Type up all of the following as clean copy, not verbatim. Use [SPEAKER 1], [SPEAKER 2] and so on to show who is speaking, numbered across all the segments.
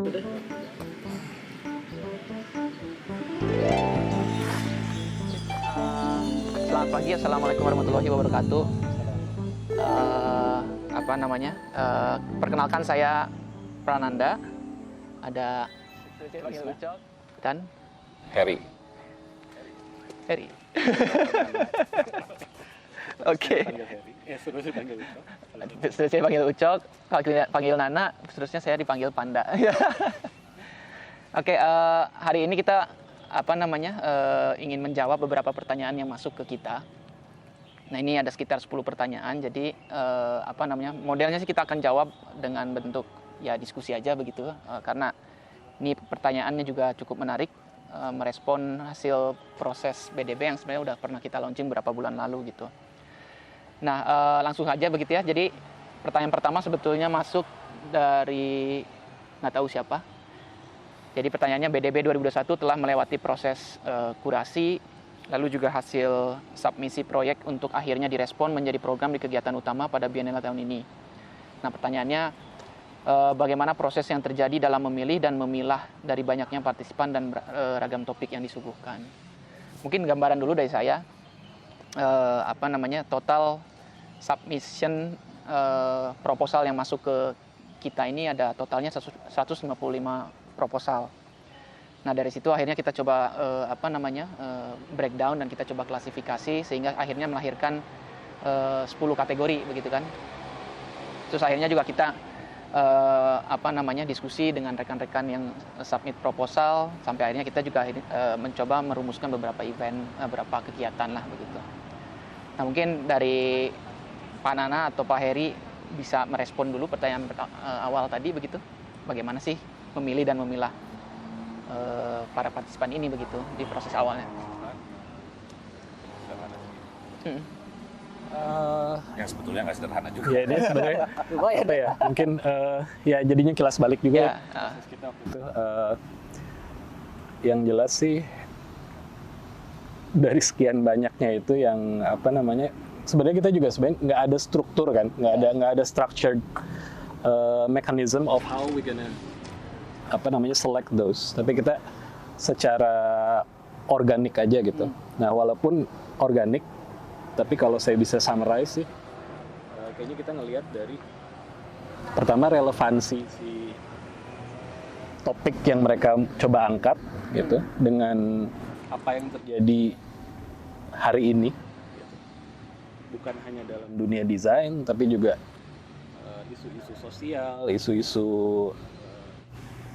[SPEAKER 1] Selamat pagi, assalamualaikum warahmatullahi wabarakatuh. Perkenalkan saya Prananda, ada dan
[SPEAKER 2] Harry.
[SPEAKER 1] Oke. Seterusnya saya panggil Ucok, panggil Nana, seterusnya saya dipanggil Panda. Oke, hari ini kita ingin menjawab beberapa pertanyaan yang masuk ke kita. Nah, ini ada sekitar 10 pertanyaan. Jadi modelnya sih kita akan jawab dengan bentuk ya diskusi aja begitu, karena ini pertanyaannya juga cukup menarik, merespon hasil proses BDB yang sebenarnya udah pernah kita launching beberapa bulan lalu gitu. Nah, langsung aja begitu ya. Jadi pertanyaan pertama sebetulnya masuk dari nggak tahu siapa. Jadi pertanyaannya, BDB 2021 telah melewati proses kurasi, lalu juga hasil submisi proyek untuk akhirnya direspon menjadi program di kegiatan utama pada Biennale tahun ini. Nah, pertanyaannya, bagaimana proses yang terjadi dalam memilih dan memilah dari banyaknya partisipan dan ragam topik yang disuguhkan. Mungkin gambaran dulu dari saya, total submission proposal yang masuk ke kita ini ada totalnya 155 proposal. Nah, dari situ akhirnya kita coba breakdown dan kita coba klasifikasi sehingga akhirnya melahirkan 10 kategori begitu kan. Terus akhirnya juga kita diskusi dengan rekan-rekan yang submit proposal sampai akhirnya kita juga mencoba merumuskan beberapa event, beberapa kegiatan lah begitu. Nah, mungkin dari Pak Nana atau Pak Heri bisa merespon dulu pertanyaan awal tadi begitu. Bagaimana sih memilih dan memilah para partisipan ini begitu di proses awalnya.
[SPEAKER 2] Yang sebetulnya nggak sederhana juga.
[SPEAKER 3] Ya, ini sebenarnya apa ya? Mungkin ya jadinya kilas balik juga.
[SPEAKER 1] Ya,
[SPEAKER 3] Yang jelas sih dari sekian banyaknya itu yang sebenarnya kita juga sebenarnya nggak ada struktur kan, nggak ada structured mechanism of how we gonna select those. Tapi kita secara organik aja gitu. Nah, walaupun organik, tapi kalau saya bisa summarize sih, kayaknya kita ngelihat dari pertama relevansi si topik yang mereka coba angkat gitu dengan apa yang terjadi hari ini, gitu. Bukan hanya dalam dunia desain, tapi juga isu-isu sosial, isu-isu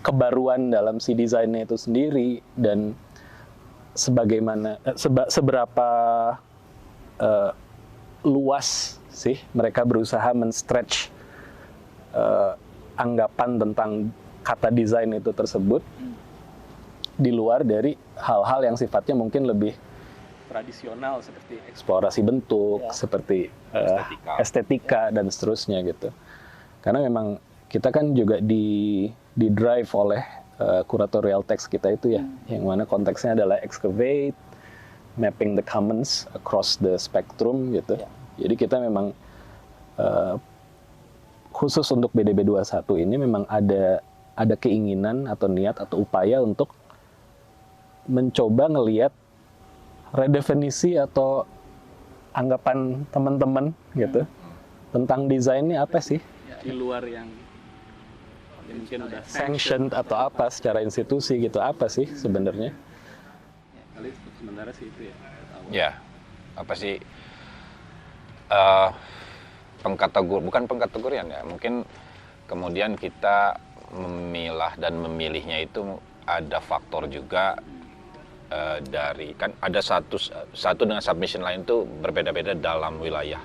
[SPEAKER 3] kebaruan dalam si desainnya itu sendiri, dan seberapa luas sih mereka berusaha men-stretch anggapan tentang kata desain itu tersebut di luar dari hal-hal yang sifatnya mungkin lebih tradisional seperti eksplorasi bentuk, seperti estetika dan seterusnya gitu. Karena memang kita kan juga di drive oleh curatorial text kita itu ya, yang mana konteksnya adalah excavate, mapping the commons across the spectrum gitu. Jadi kita memang khusus untuk BDB 21 ini memang ada keinginan atau niat atau upaya untuk mencoba ngelihat redefinisi atau anggapan teman-teman gitu tentang desainnya apa sih di luar yang mungkin udah sanctioned atau apa secara institusi gitu, apa sih sebenarnya? Kali sementara sih itu ya.
[SPEAKER 2] Ya, apa sih bukan pengkategorian ya, mungkin kemudian kita memilah dan memilihnya itu ada faktor juga dari kan ada satu dengan submission lain itu berbeda-beda dalam wilayah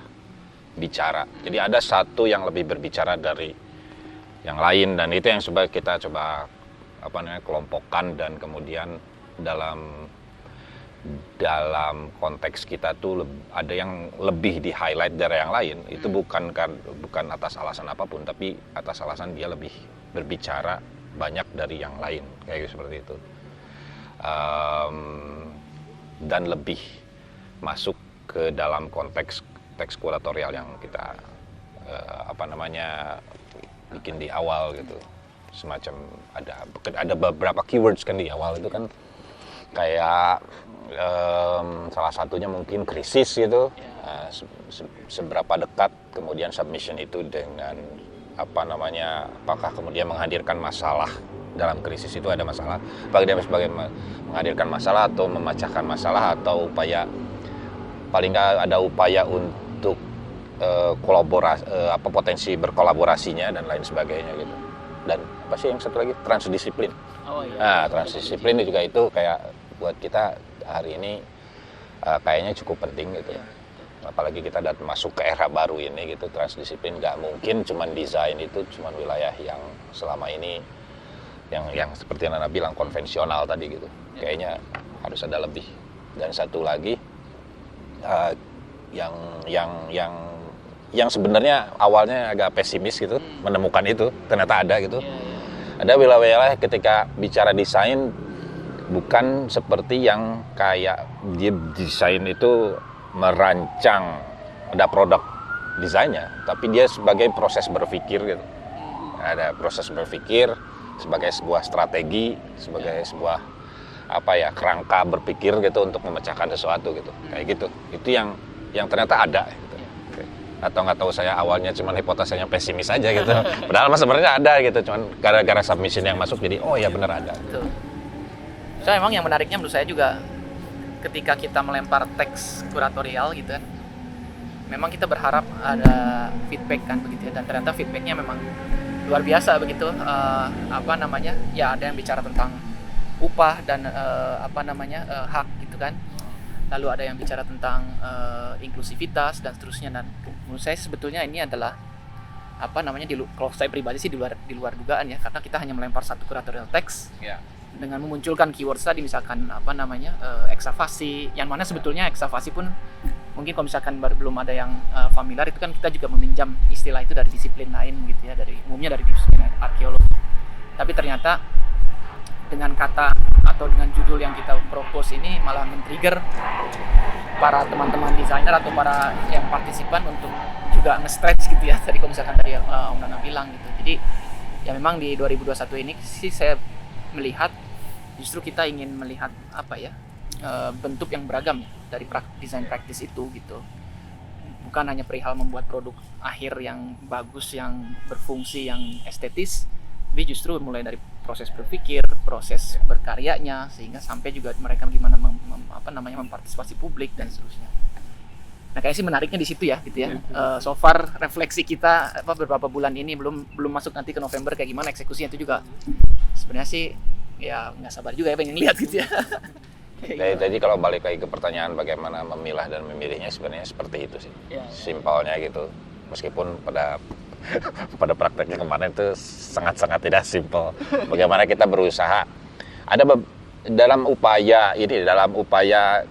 [SPEAKER 2] bicara. Jadi ada satu yang lebih berbicara dari yang lain, dan itu yang kita coba kelompokkan, dan kemudian dalam konteks kita tuh ada yang lebih di highlight dari yang lain. Itu bukan atas alasan apapun, tapi atas alasan dia lebih berbicara banyak dari yang lain, kayak seperti itu, dan lebih masuk ke dalam konteks teks kuratorial yang kita bikin di awal gitu. semacam ada beberapa keywords kan di awal itu kan, kayak salah satunya mungkin krisis gitu. Seberapa dekat kemudian submission itu dengan apakah kemudian menghadirkan masalah dalam krisis itu, ada masalah, apakah dia sebagai menghadirkan masalah atau memecahkan masalah, atau paling nggak ada upaya untuk kolaborasi, potensi berkolaborasinya dan lain sebagainya gitu. Dan apa sih yang satu lagi, transdisiplin. Transdisiplin juga itu kayak buat kita hari ini kayaknya cukup penting gitu. Apalagi kita masuk ke era baru ini gitu, transdisiplin. Nggak mungkin cuman desain itu cuman wilayah yang selama ini yang seperti yang Nana bilang konvensional tadi gitu. Kayaknya harus ada lebih. Dan satu lagi yang sebenarnya awalnya agak pesimis gitu, menemukan itu ternyata ada gitu. Ada wilayah ketika bicara desain bukan seperti yang kayak dia desain itu merancang ada produk desainnya, tapi dia sebagai proses berpikir gitu. Ada proses berpikir sebagai sebuah strategi, sebagai sebuah kerangka berpikir gitu untuk memecahkan sesuatu gitu. Kayak gitu. Itu yang ternyata ada gitu. Atau nggak tahu, saya awalnya cuma hipotesanya pesimis aja gitu. Padahal sebenarnya ada gitu, cuman gara-gara submission yang masuk jadi oh ya benar ada.
[SPEAKER 1] Betul. So emang yang menariknya menurut saya juga ketika kita melempar teks kuratorial gitu kan, memang kita berharap ada feedback kan begitu ya, dan ternyata feedbacknya memang luar biasa begitu. Ya ada yang bicara tentang upah dan hak gitu kan. Lalu ada yang bicara tentang inklusivitas dan seterusnya. Dan menurut saya sebetulnya ini adalah kalau saya pribadi sih di luar dugaan ya, karena kita hanya melempar satu curatorial text dengan memunculkan keywords tadi, misalkan eksavasi, yang mana sebetulnya eksavasi pun mungkin kalau misalkan belum ada yang familiar, itu kan kita juga meminjam istilah itu dari disiplin lain gitu ya, umumnya dari disiplin arkeologi. Tapi ternyata dengan kata atau dengan judul yang kita propose ini malah men-trigger para teman-teman desainer atau para yang partisipan untuk juga nge-stretch gitu ya, tadi kalau misalkan dari Om Nana bilang gitu. Jadi ya memang di 2021 ini sih saya melihat justru kita ingin melihat bentuk yang beragam ya dari desain practice itu gitu. Bukan hanya perihal membuat produk akhir yang bagus, yang berfungsi, yang estetis, tapi justru mulai dari proses berpikir, proses berkaryanya, sehingga sampai juga mereka gimana mempartisipasi publik dan seterusnya. Nah, kayaknya sih menariknya di situ ya, gitu ya. So far refleksi kita beberapa bulan ini belum masuk nanti ke November kayak gimana eksekusinya, itu juga sebenarnya sih ya nggak sabar juga ya pengen lihat gitu ya.
[SPEAKER 2] Jadi kalau balik lagi ke pertanyaan bagaimana memilah dan memilihnya, sebenarnya seperti itu sih. Simpelnya gitu. Meskipun pada prakteknya kemarin itu sangat-sangat tidak simpel. Bagaimana kita berusaha dalam upaya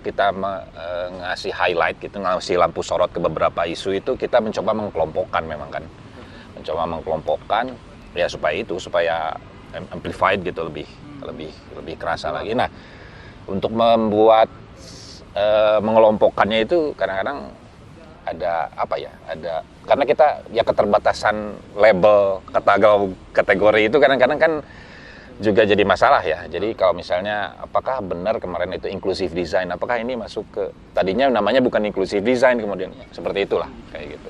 [SPEAKER 2] kita ngasih highlight gitu, ngasih lampu sorot ke beberapa isu itu, kita mencoba mengkelompokkan memang kan. Mencoba mengkelompokkan ya supaya amplified gitu, lebih kerasa lagi. Nah, untuk membuat mengelompokkannya itu kadang-kadang ada karena kita ya keterbatasan label kategori itu kadang-kadang kan juga jadi masalah ya. Jadi kalau misalnya apakah benar kemarin itu inclusive design, apakah ini masuk ke tadinya namanya bukan inclusive design, kemudian seperti itulah kayak gitu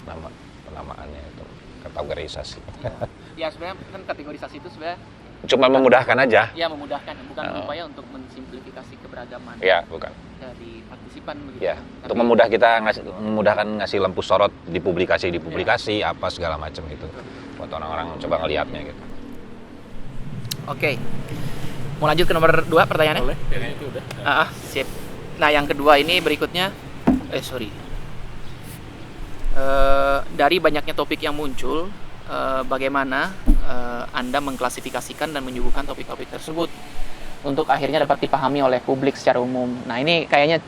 [SPEAKER 2] penamaannya itu, kategorisasi.
[SPEAKER 1] Ya sebenarnya kan kategorisasi itu sebenarnya
[SPEAKER 2] cuma memudahkan aja.
[SPEAKER 1] Ya memudahkan, bukan upaya untuk mensimplifikasi keberagaman.
[SPEAKER 2] Ya, bukan.
[SPEAKER 1] Dari partisipan begitu.
[SPEAKER 2] Ya, untuk memudahkan ngasih lampu sorot di publikasi apa segala macam gitu. Buat orang-orang coba ngelihatnya gitu.
[SPEAKER 1] Oke. Mau lanjut ke nomor 2 pertanyaannya?
[SPEAKER 3] Boleh, kayaknya itu udah.
[SPEAKER 1] Sip. Nah, yang kedua ini berikutnya dari banyaknya topik yang muncul, bagaimana Anda mengklasifikasikan dan menyuguhkan topik-topik tersebut untuk akhirnya dapat dipahami oleh publik secara umum. Nah, ini kayaknya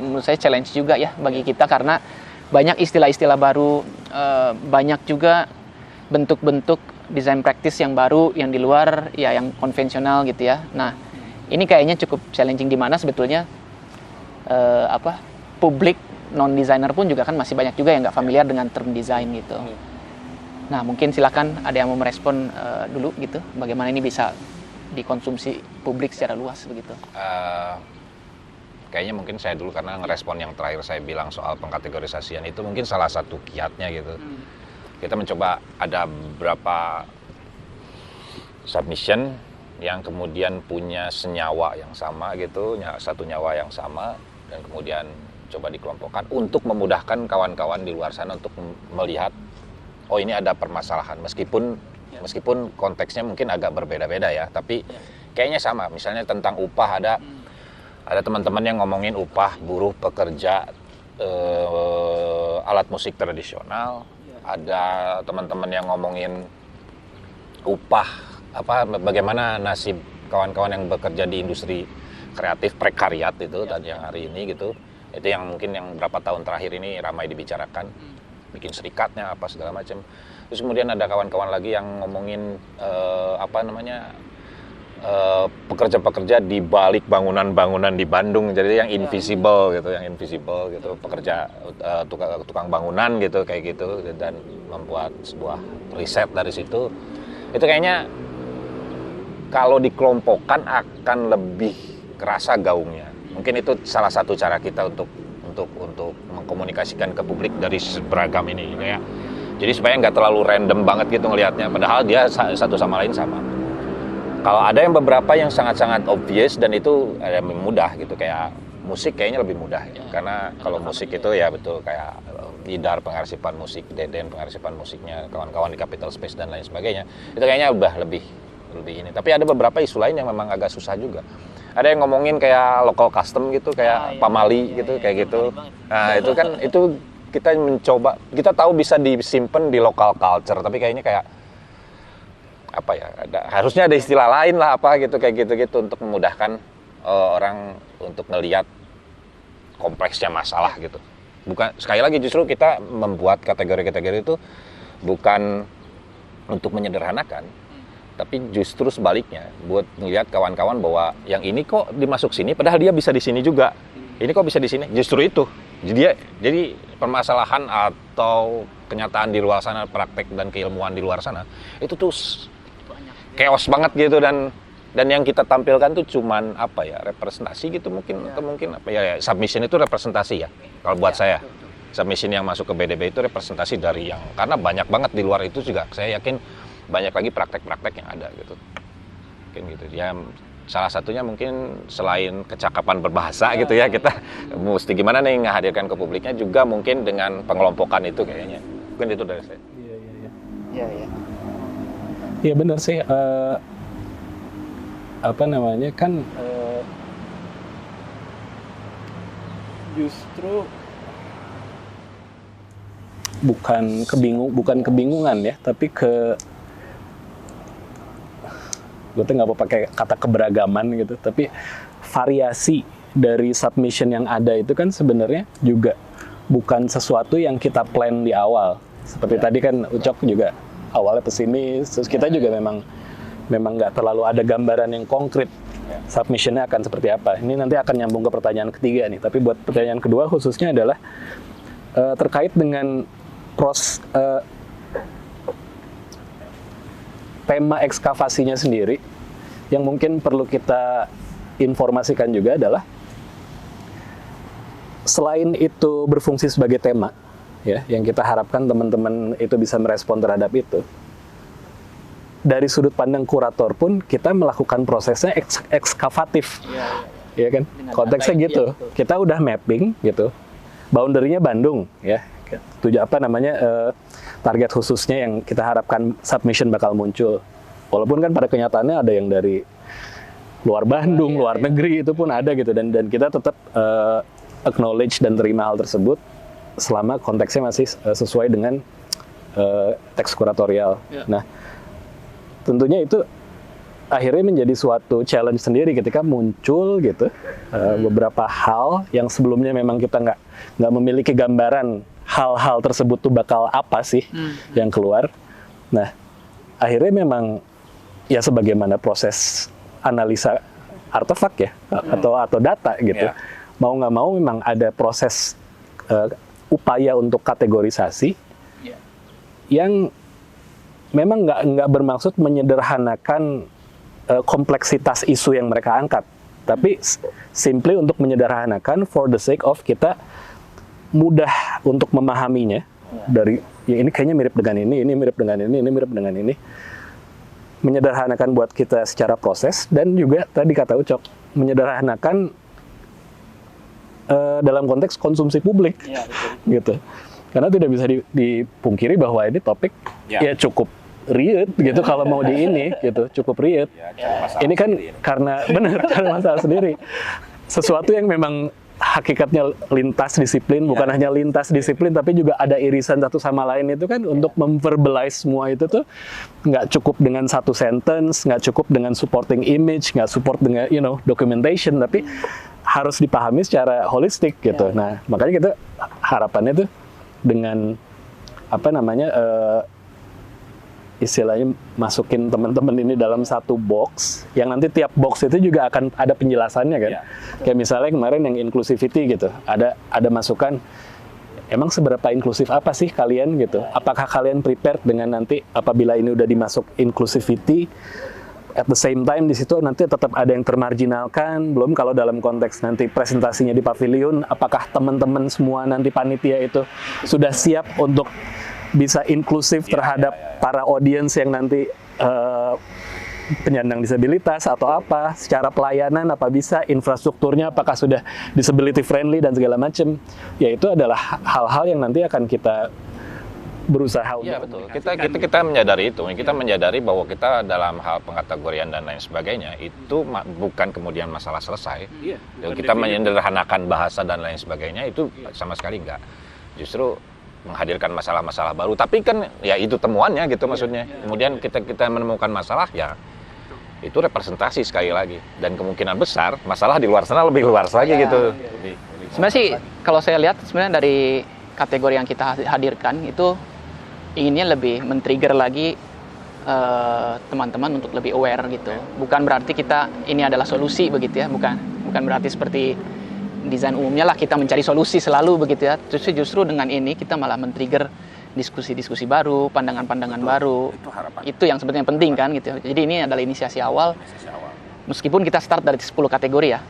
[SPEAKER 1] menurut saya challenge juga ya bagi kita, karena banyak istilah-istilah baru, banyak juga bentuk-bentuk design practice yang baru, yang di luar ya yang konvensional gitu ya. Nah, ini kayaknya cukup challenging, di mana sebetulnya publik non designer pun juga kan masih banyak juga yang nggak familiar dengan term design gitu. Nah, mungkin silakan ada yang mau merespon dulu gitu, bagaimana ini bisa dikonsumsi publik secara luas begitu.
[SPEAKER 2] Kayaknya mungkin saya dulu, karena ngerespon yang terakhir saya bilang soal pengkategorisasian itu mungkin salah satu kiatnya gitu. Kita mencoba ada beberapa submission yang kemudian punya senyawa yang sama gitu, satu nyawa yang sama, dan kemudian coba dikelompokkan untuk memudahkan kawan-kawan di luar sana untuk melihat, oh ini ada permasalahan, meskipun konteksnya mungkin agak berbeda-beda ya, tapi kayaknya sama. Misalnya tentang upah, ada teman-teman yang ngomongin upah buruh pekerja alat musik tradisional, ada teman-teman yang ngomongin upah bagaimana nasib kawan-kawan yang bekerja di industri kreatif prekariat itu tadi yang hari ini gitu. Itu yang mungkin yang berapa tahun terakhir ini ramai dibicarakan, bikin serikatnya apa segala macam. Terus kemudian ada kawan-kawan lagi yang ngomongin pekerja-pekerja di balik bangunan-bangunan di Bandung, jadi yang invisible gitu, pekerja tukang bangunan gitu kayak gitu, dan membuat sebuah riset dari situ. Itu kayaknya kalau dikelompokkan akan lebih kerasa gaungnya. Mungkin itu salah satu cara kita untuk mengkomunikasikan ke publik dari beragam ini gitu ya. Jadi supaya nggak terlalu random banget gitu ngelihatnya, padahal dia satu sama lain sama. Kalau ada yang beberapa yang sangat-sangat obvious dan itu lebih mudah gitu, kayak musik kayaknya lebih mudah ya. Karena kalau musik itu ya betul kayak Idar pengarsipan musik, Deden pengarsipan musiknya, kawan-kawan di Capital Space dan lain sebagainya. Itu kayaknya udah lebih ini. Tapi ada beberapa isu lain yang memang agak susah juga. Ada yang ngomongin kayak local custom gitu, kayak pamali gitu, kayak gitu. Nah, itu kan itu kita mencoba, kita tahu bisa disimpan di local culture, tapi kayaknya kayak apa ya? Harusnya ada istilah lain lah apa gitu, kayak gitu untuk memudahkan orang untuk ngelihat kompleksnya masalah gitu. Bukan, sekali lagi justru kita membuat kategori-kategori itu bukan untuk menyederhanakan, tapi justru sebaliknya buat ngelihat kawan-kawan bahwa yang ini kok dimasuk sini padahal dia bisa di sini juga, ini kok bisa di sini, justru itu jadi permasalahan atau kenyataan di luar sana, praktek dan keilmuan di luar sana itu tuh chaos banget gitu, dan yang kita tampilkan tuh cuman apa ya, representasi gitu mungkin, atau mungkin apa ya, submission itu representasi ya kalau buat saya. Submission yang masuk ke BDB itu representasi dari yang, karena banyak banget di luar itu juga saya yakin banyak lagi praktek-praktek yang ada gitu. Mungkin gitu. Ya salah satunya mungkin selain kecakapan berbahasa gitu ya, kita mesti gimana nih menghadirkan ke publiknya juga mungkin dengan pengelompokan itu kayaknya. Mungkin itu dari saya.
[SPEAKER 1] Iya.
[SPEAKER 3] Iya benar sih. Justru bukan kebingungan ya, tapi gue tuh nggak mau pakai kata keberagaman gitu, tapi variasi dari submission yang ada itu kan sebenarnya juga bukan sesuatu yang kita plan di awal. Seperti tadi kan Ucok juga awalnya pesimis, terus kita juga memang nggak terlalu ada gambaran yang konkret submissionnya akan seperti apa. Ini nanti akan nyambung ke pertanyaan ketiga nih, tapi buat pertanyaan kedua khususnya adalah terkait dengan tema ekskavasinya sendiri, yang mungkin perlu kita informasikan juga adalah selain itu berfungsi sebagai tema, ya, yang kita harapkan teman-teman itu bisa merespon terhadap itu, dari sudut pandang kurator pun kita melakukan prosesnya ekskavatif, ya kan? Konteksnya gitu, kita udah mapping gitu, boundary-nya Bandung, ya. Target khususnya yang kita harapkan submission bakal muncul. Walaupun kan pada kenyataannya ada yang dari luar Bandung, luar negeri itu pun ada gitu, dan kita tetap acknowledge dan terima hal tersebut selama konteksnya masih sesuai dengan teks kuratorial. Nah, tentunya itu akhirnya menjadi suatu challenge sendiri ketika muncul gitu beberapa hal yang sebelumnya memang kita nggak memiliki gambaran hal-hal tersebut tuh bakal apa sih yang keluar. Nah, akhirnya memang ya sebagaimana proses analisa artefak ya, atau data gitu. Mau nggak mau memang ada proses upaya untuk kategorisasi yang memang nggak bermaksud menyederhanakan kompleksitas isu yang mereka angkat, tapi simply untuk menyederhanakan for the sake of kita mudah untuk memahaminya. Dari ya ini kayaknya mirip dengan ini mirip dengan ini mirip dengan ini. Menyederhanakan buat kita secara proses, dan juga tadi kata Ucok, menyederhanakan dalam konteks konsumsi publik, gitu. Karena tidak bisa dipungkiri bahwa ini topik ya cukup riet gitu kalau mau di ini gitu, cukup riet. Ini kan karena benar karena masalah sendiri. Sesuatu yang memang hakikatnya lintas disiplin, bukan hanya lintas disiplin tapi juga ada irisan satu sama lain, itu kan untuk memverbalize semua itu tuh nggak cukup dengan satu sentence, nggak cukup dengan supporting image, nggak support dengan documentation, tapi harus dipahami secara holistik gitu. Nah, makanya kita harapannya tuh dengan istilahnya masukin teman-teman ini dalam satu box, yang nanti tiap box itu juga akan ada penjelasannya kan. Kayak misalnya kemarin yang inclusivity gitu, ada masukan, emang seberapa inklusif apa sih kalian gitu? Apakah kalian prepared dengan nanti apabila ini udah dimasuk inclusivity, at the same time di situ nanti tetap ada yang termarginalkan, belum kalau dalam konteks nanti presentasinya di pavilion, apakah teman-teman semua nanti panitia itu sudah siap untuk bisa inklusif terhadap para audiens yang nanti penyandang disabilitas atau apa, secara pelayanan apa bisa, infrastrukturnya apakah sudah disability friendly dan segala macam. Ya itu adalah hal-hal yang nanti akan kita berusaha
[SPEAKER 2] untuk betul. Kita menyadari itu, kita menyadari bahwa kita dalam hal pengkategorian dan lain sebagainya itu bukan kemudian masalah selesai. Kita menyederhanakan bahasa dan lain sebagainya itu sama sekali enggak. Justru menghadirkan masalah-masalah baru, tapi kan ya itu temuannya gitu maksudnya. Kemudian kita menemukan masalah, ya itu representasi sekali lagi, dan kemungkinan besar masalah di luar sana lebih luas lagi gitu.
[SPEAKER 1] Sebenarnya sih kalau saya lihat sebenarnya dari kategori yang kita hadirkan itu inginnya lebih men-trigger lagi teman-teman untuk lebih aware gitu. Bukan berarti kita ini adalah solusi begitu ya, bukan berarti seperti desain umumnya lah kita mencari solusi selalu begitu ya. Justru dengan ini kita malah men-trigger diskusi-diskusi baru, pandangan-pandangan baru. Itu yang sebenarnya penting kan gitu. Jadi ini adalah inisiasi awal. Meskipun kita start dari 10 kategori ya.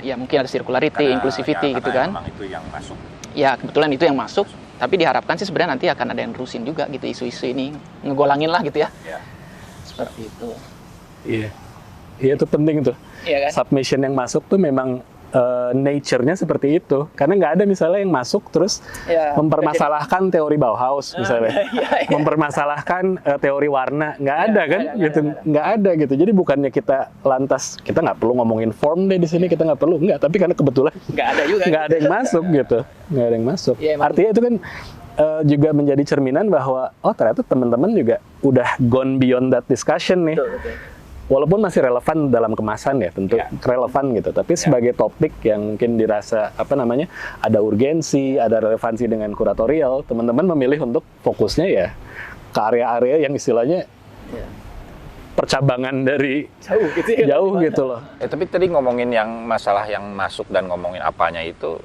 [SPEAKER 1] Ya mungkin ada circularity, inclusivity gitu kan.
[SPEAKER 2] Memang itu yang masuk.
[SPEAKER 1] Ya kebetulan itu yang masuk. Tapi diharapkan sih sebenarnya nanti akan ada yang terusin juga gitu isu-isu ini. Ngegolangin lah gitu ya. Seperti itu.
[SPEAKER 3] Iya. Iya itu penting tuh.
[SPEAKER 1] Iya kan?
[SPEAKER 3] Submission yang masuk tuh memang nature-nya seperti itu, karena nggak ada misalnya yang masuk terus mempermasalahkan teori Bauhaus misalnya, mempermasalahkan teori warna, nggak ada kan, gitu, nggak ada gitu. Jadi bukannya kita lantas kita nggak perlu ngomongin form deh di sini, kita nggak perlu, nggak, tapi karena kebetulan
[SPEAKER 1] nggak ada juga,
[SPEAKER 3] nggak ada yang masuk gitu, nggak ada yang masuk. Artinya itu kan juga menjadi cerminan bahwa ternyata teman-teman juga udah gone beyond that discussion nih. Betul. Walaupun masih relevan dalam kemasan ya, tentu relevan gitu. Tapi sebagai topik yang mungkin dirasa ada urgensi, ada relevansi dengan kuratorial, teman-teman memilih untuk fokusnya ya ke area-area yang istilahnya percabangan dari jauh gitu loh.
[SPEAKER 2] Tapi tadi ngomongin yang masalah yang masuk dan ngomongin apanya itu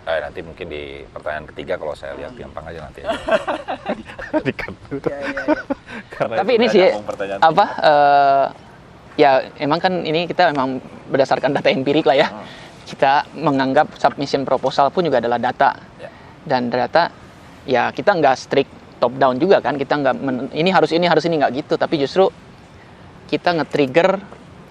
[SPEAKER 2] nanti mungkin di pertanyaan ketiga kalau saya lihat gampang aja nanti.
[SPEAKER 1] Tapi ini sih ya emang kan ini kita memang berdasarkan data empirik lah ya. Kita menganggap submission proposal pun juga adalah data. Dan ternyata ya kita nggak strict top down juga kan. Kita nggak ini harus ini nggak gitu. Tapi justru kita nge-trigger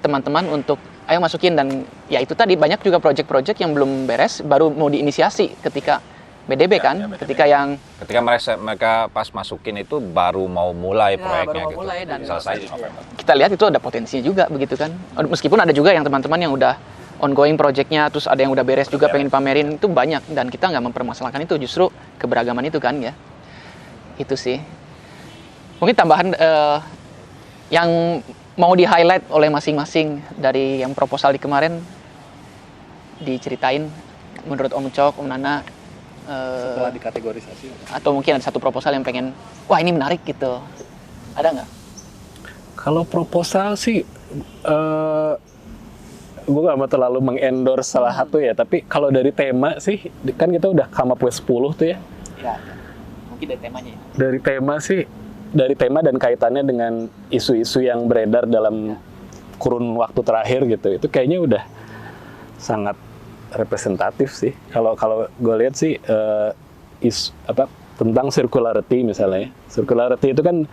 [SPEAKER 1] teman-teman untuk ayo masukin, dan ya itu tadi banyak juga project-project yang belum beres baru mau diinisiasi ketika BDB kan, ketika
[SPEAKER 2] mereka pas masukin itu baru mau mulai proyeknya
[SPEAKER 1] baru mau mulai, dan
[SPEAKER 2] selesai
[SPEAKER 1] kita lihat itu ada potensinya juga begitu kan. Meskipun ada juga yang teman-teman yang udah ongoing projectnya, terus ada yang udah beres juga pengen pamerin, itu banyak, dan kita nggak mempermasalahkan itu, justru keberagaman itu kan ya. Itu sih mungkin tambahan yang mau di-highlight oleh masing-masing dari yang proposal di kemarin, diceritain menurut Om Cok, Om Nana,
[SPEAKER 3] setelah dikategorisasi.
[SPEAKER 1] Atau mungkin ada satu proposal yang pengen, wah ini menarik gitu. Ada nggak?
[SPEAKER 3] Kalau proposal sih, gue nggak mau terlalu mengendorse salah satu ya, tapi kalau dari tema sih, kan kita udah come up with 10 tuh ya.
[SPEAKER 1] Mungkin dari temanya ya.
[SPEAKER 3] Dari tema dan kaitannya dengan isu-isu yang beredar dalam kurun waktu terakhir gitu, itu kayaknya udah sangat representatif sih. Kalau gue lihat sih tentang circularity misalnya. Circularity itu kan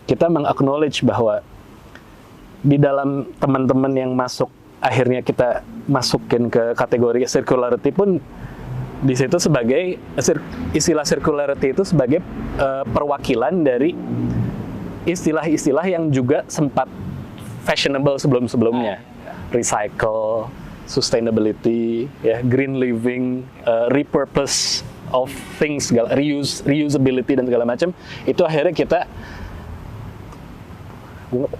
[SPEAKER 3] kita meng-acknowledge bahwa di dalam teman-teman yang masuk, akhirnya kita masukin ke kategori circularity pun di situ sebagai istilah circularity itu sebagai perwakilan dari istilah-istilah yang juga sempat fashionable sebelum-sebelumnya. Recycle, sustainability, ya, green living, repurpose of things, reusability dan segala macam. Itu akhirnya kita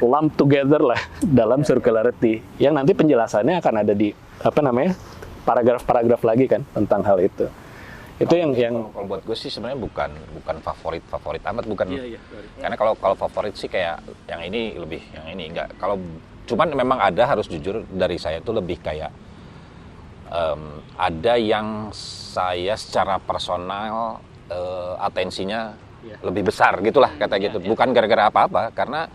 [SPEAKER 3] lump together lah dalam circularity, yang nanti penjelasannya akan ada di paragraf-paragraf lagi kan tentang hal itu. Itu yang
[SPEAKER 2] kalau buat gue sih sebenarnya bukan favorit amat, bukan. Karena kalau favorit sih kayak yang ini lebih, yang ini enggak. Kalau cuman memang ada, harus jujur dari saya tuh lebih kayak ada yang saya secara personal atensinya lebih besar gitulah, kata gitu. Bukan gara-gara apa-apa, karena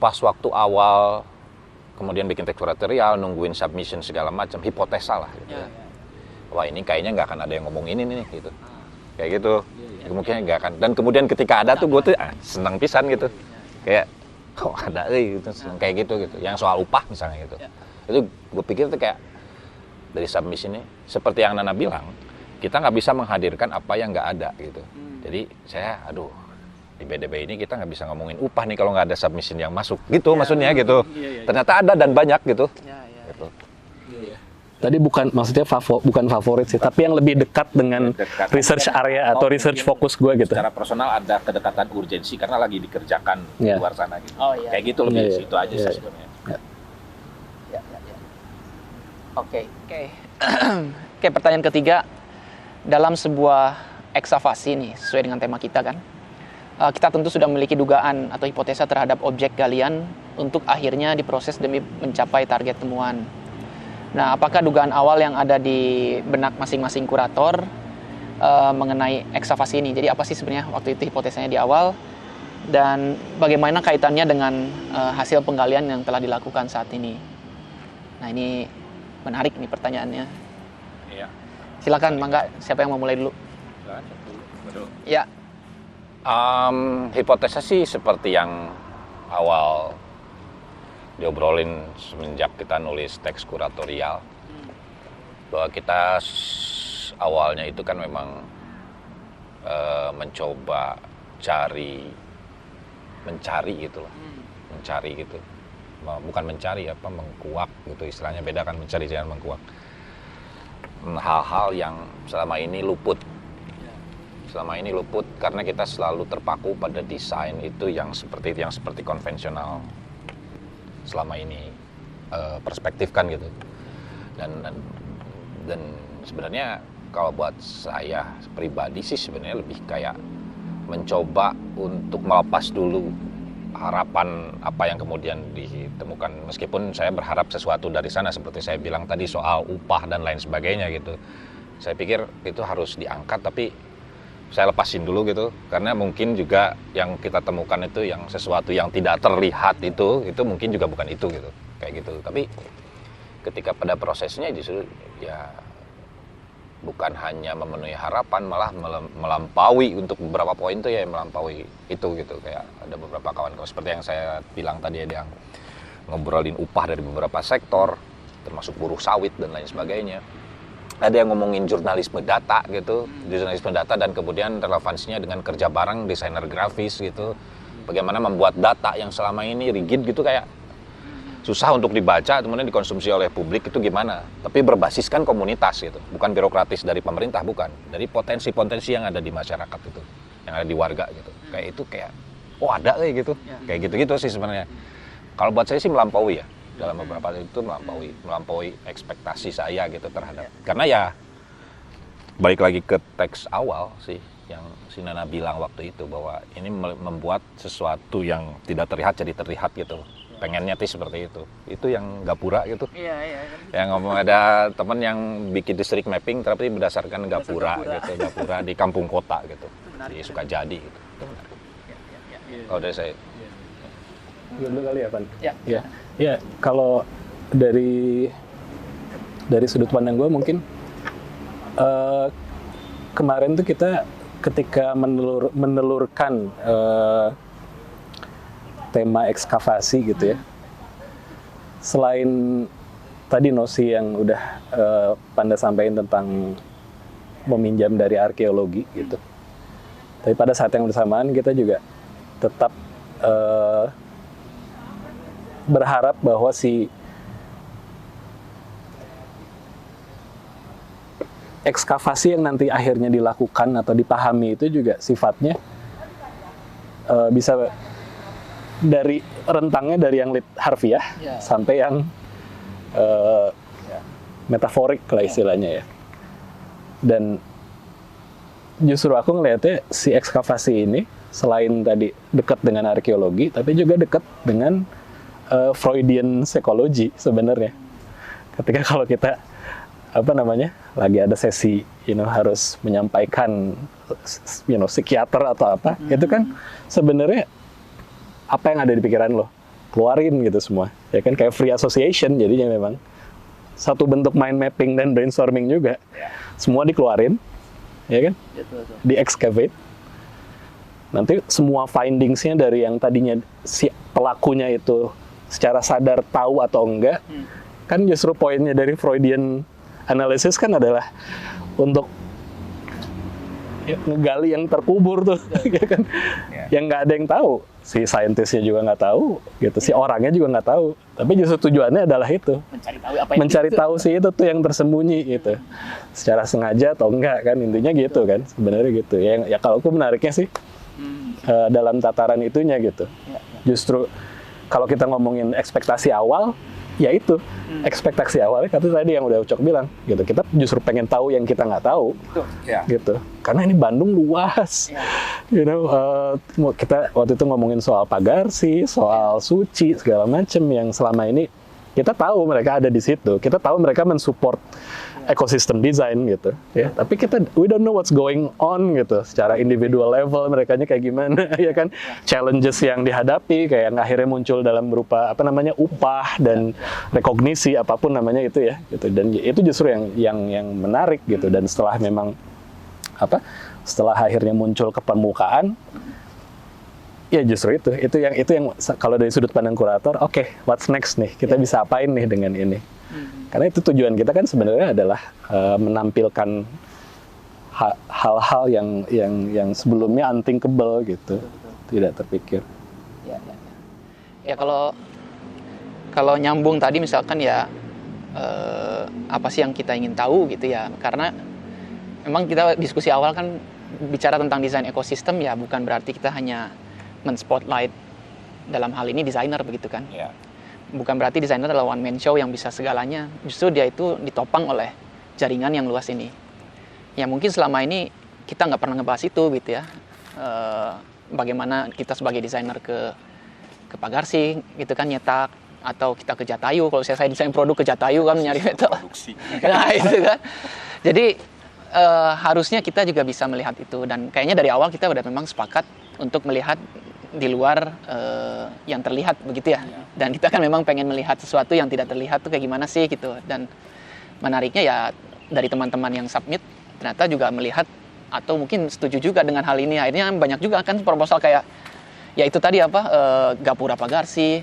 [SPEAKER 2] pas waktu awal kemudian bikin teks kuratorial, nungguin submission segala macam, hipotesa lah gitu. Wah, ini kayaknya nggak akan ada yang ngomong ini nih gitu, kayak gitu. Kemungkinan nggak akan. Dan kemudian ketika ada tuh gue tuh senang pisan gitu, kayak ada gitu, kayak gitu. Yang soal upah misalnya gitu, itu gue pikir tuh kayak dari submission ini, seperti yang Nana bilang, kita nggak bisa menghadirkan apa yang nggak ada gitu. Jadi saya, di BDB ini kita nggak bisa ngomongin upah nih kalau nggak ada submission yang masuk gitu, maksudnya gitu. Ternyata ada dan banyak gitu. Gitu.
[SPEAKER 3] Tadi maksudnya bukan favorit sih, tapi yang lebih dekat dengan research area atau research fokus gue gitu.
[SPEAKER 2] Secara personal ada kedekatan urgensi karena lagi dikerjakan di luar sana gitu. Kayak gitu lebih situ aja sih sebenarnya.
[SPEAKER 1] Oke, pertanyaan ketiga, dalam sebuah eksavasi nih, sesuai dengan tema kita kan, kita tentu sudah memiliki dugaan atau hipotesa terhadap objek galian untuk akhirnya diproses demi mencapai target temuan. Nah, apakah dugaan awal yang ada di benak masing-masing kurator mengenai eksavasi ini? Jadi apa sih sebenarnya waktu itu hipotesanya di awal, dan bagaimana kaitannya dengan hasil penggalian yang telah dilakukan saat ini? Nah, ini menarik nih pertanyaannya.
[SPEAKER 2] Iya.
[SPEAKER 1] Silakan, mangga, siapa yang mau mulai dulu? Ya.
[SPEAKER 2] Hipotesa sih seperti yang awal diobrolin semenjak kita nulis teks kuratorial, bahwa kita awalnya itu kan memang mencoba mencari gitu, bukan mencari mengkuak gitu, istilahnya beda kan, mencari dengan mengkuak hal-hal yang selama ini luput karena kita selalu terpaku pada desain itu yang seperti konvensional selama ini perspektifkan gitu. Dan sebenarnya kalau buat saya pribadi sih sebenarnya lebih kayak mencoba untuk melepas dulu harapan apa yang kemudian ditemukan, meskipun saya berharap sesuatu dari sana seperti saya bilang tadi soal upah dan lain sebagainya gitu. Saya pikir itu harus diangkat, tapi saya lepasin dulu gitu, karena mungkin juga yang kita temukan itu yang sesuatu yang tidak terlihat itu mungkin juga bukan itu gitu, kayak gitu. Tapi ketika pada prosesnya justru ya bukan hanya memenuhi harapan, malah melampaui untuk beberapa poin tuh ya, melampaui itu gitu. Kayak ada beberapa kawan-kawan seperti yang saya bilang tadi, ada yang ngobrolin upah dari beberapa sektor, termasuk buruh sawit dan lain sebagainya. Ada yang ngomongin jurnalisme data gitu, jurnalisme data dan kemudian relevansinya dengan kerja bareng desainer grafis gitu. Bagaimana membuat data yang selama ini rigid gitu, kayak susah untuk dibaca, kemudian dikonsumsi oleh publik itu gimana. Tapi berbasiskan komunitas gitu, bukan birokratis dari pemerintah, bukan. Dari potensi-potensi yang ada di masyarakat itu, yang ada di warga gitu. Kayak itu kayak, ada gitu. Kayak gitu-gitu sih sebenarnya. Kalau buat saya sih melampaui ya. Dalam beberapa itu melampaui ekspektasi saya gitu terhadap, karena ya balik lagi ke teks awal sih yang si Nana bilang waktu itu, bahwa ini membuat sesuatu yang tidak terlihat jadi terlihat gitu. Pengennya sih seperti itu yang Gapura gitu. Yang ngomong, ada teman yang bikin distrik mapping tapi berdasarkan Gapura gitu, Gapura di kampung kota gitu. jadi suka jadi gitu. Itu menarik. Kalau dari saya.
[SPEAKER 3] Dulu kali ya, Pan?
[SPEAKER 1] Ya.
[SPEAKER 3] Ya, kalau dari sudut pandang gue mungkin kemarin tuh kita ketika menelurkan tema ekskavasi gitu ya, selain tadi nosi yang udah Panda sampaikan tentang meminjam dari arkeologi gitu, tapi pada saat yang bersamaan kita juga tetap berharap bahwa si ekskavasi yang nanti akhirnya dilakukan atau dipahami itu juga sifatnya bisa dari rentangnya dari yang harfiah sampai yang metaforik lah istilahnya ya. Dan justru aku ngelihatnya si ekskavasi ini selain tadi dekat dengan arkeologi, tapi juga dekat dengan Freudian psychology sebenarnya. Ketika kalau kita lagi ada sesi harus menyampaikan psikiater atau apa, itu kan sebenarnya apa yang ada di pikiran lo keluarin gitu semua, ya kan, kayak free association jadinya. Memang satu bentuk mind mapping dan brainstorming juga, semua dikeluarin, ya kan, di excavate. Nanti semua findingsnya dari yang tadinya si pelakunya itu secara sadar tahu atau enggak, kan justru poinnya dari Freudian analysis kan adalah untuk ngegali yang terkubur tuh, ya kan, yang nggak ada yang tahu, si saintisnya juga nggak tahu, gitu, si orangnya juga nggak tahu, tapi justru tujuannya adalah itu, mencari tahu si itu tuh yang tersembunyi gitu, secara sengaja atau enggak kan, intinya gitu kan, sebenarnya gitu. Ya kalau aku menariknya sih dalam tataran itunya gitu. Justru kalau kita ngomongin ekspektasi awal, ya itu ekspektasi awalnya kata tadi yang udah Ucok bilang gitu, kita justru pengen tahu yang kita nggak tahu, gitu, karena ini Bandung luas, kita waktu itu ngomongin soal Pagarsi, soal Suci segala macem yang selama ini kita tahu mereka ada di situ, kita tahu mereka mensupport ekosistem desain gitu, ya. Tapi we don't know what's going on gitu, secara individual level merekanya kayak gimana, ya kan? Challenges yang dihadapi kayak yang akhirnya muncul dalam berupa upah dan rekognisi apapun namanya itu ya, gitu. Dan itu justru yang menarik gitu. Dan setelah memang setelah akhirnya muncul ke permukaan, ya justru itu yang kalau dari sudut pandang kurator, oke, what's next nih? Kita bisa apain nih dengan ini? Karena itu tujuan kita kan sebenarnya adalah menampilkan hal-hal yang sebelumnya unthinkable gitu, tidak terpikir.
[SPEAKER 1] Ya kalau nyambung tadi misalkan ya apa sih yang kita ingin tahu gitu ya, karena memang kita diskusi awal kan bicara tentang desain ekosistem ya, bukan berarti kita hanya men-spotlight dalam hal ini desainer begitu kan. Bukan berarti desainer adalah one man show yang bisa segalanya. Justru dia itu ditopang oleh jaringan yang luas ini. Ya mungkin selama ini kita nggak pernah ngebahas itu gitu ya. Bagaimana kita sebagai desainer ke Pagarsi gitu kan nyetak, atau kita ke Jatayu. Kalau saya desain produk ke Jatayu kan nyari metal. Nah itu kan. Jadi harusnya kita juga bisa melihat itu, dan kayaknya dari awal kita udah memang sepakat untuk melihat di luar yang terlihat begitu ya. Dan kita kan memang pengen melihat sesuatu yang tidak terlihat tuh kayak gimana sih gitu. Dan menariknya ya dari teman-teman yang submit ternyata juga melihat atau mungkin setuju juga dengan hal ini. Akhirnya banyak juga kan proposal kayak ya itu tadi gapura Pagarsi,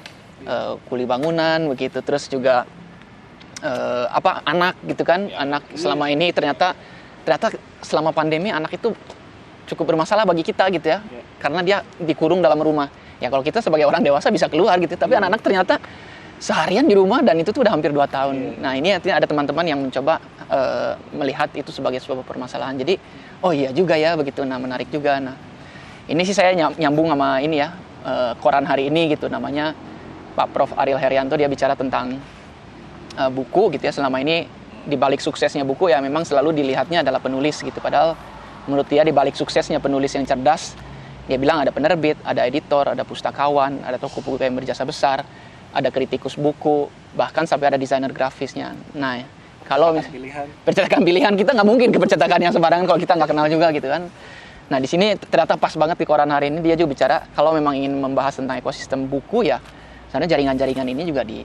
[SPEAKER 1] kuli bangunan begitu, terus juga anak gitu kan. Anak selama ini ternyata selama pandemi anak itu cukup bermasalah bagi kita gitu ya, karena dia dikurung dalam rumah. Ya kalau kita sebagai orang dewasa bisa keluar gitu, tapi anak-anak ternyata seharian di rumah dan itu tuh udah hampir 2 tahun. Nah ini artinya ada teman-teman yang mencoba melihat itu sebagai sebuah permasalahan. Jadi oh iya juga ya begitu, nah menarik juga. Nah ini sih saya nyambung sama ini ya, koran hari ini gitu, namanya Pak Prof. Ariel Herianto. Dia bicara tentang buku gitu ya. Selama ini di balik suksesnya buku ya memang selalu dilihatnya adalah penulis gitu, padahal menurut dia di balik suksesnya penulis yang cerdas, dia bilang ada penerbit, ada editor, ada pustakawan, ada toko buku yang berjasa besar, ada kritikus buku, bahkan sampai ada desainer grafisnya. Nah, kalau percetakan pilihan kita nggak mungkin ke percetakan yang sembarangan kalau kita nggak kenal juga gitu kan. Nah di sini ternyata pas banget di koran hari ini dia juga bicara kalau memang ingin membahas tentang ekosistem buku ya, sebenarnya jaringan-jaringan ini juga di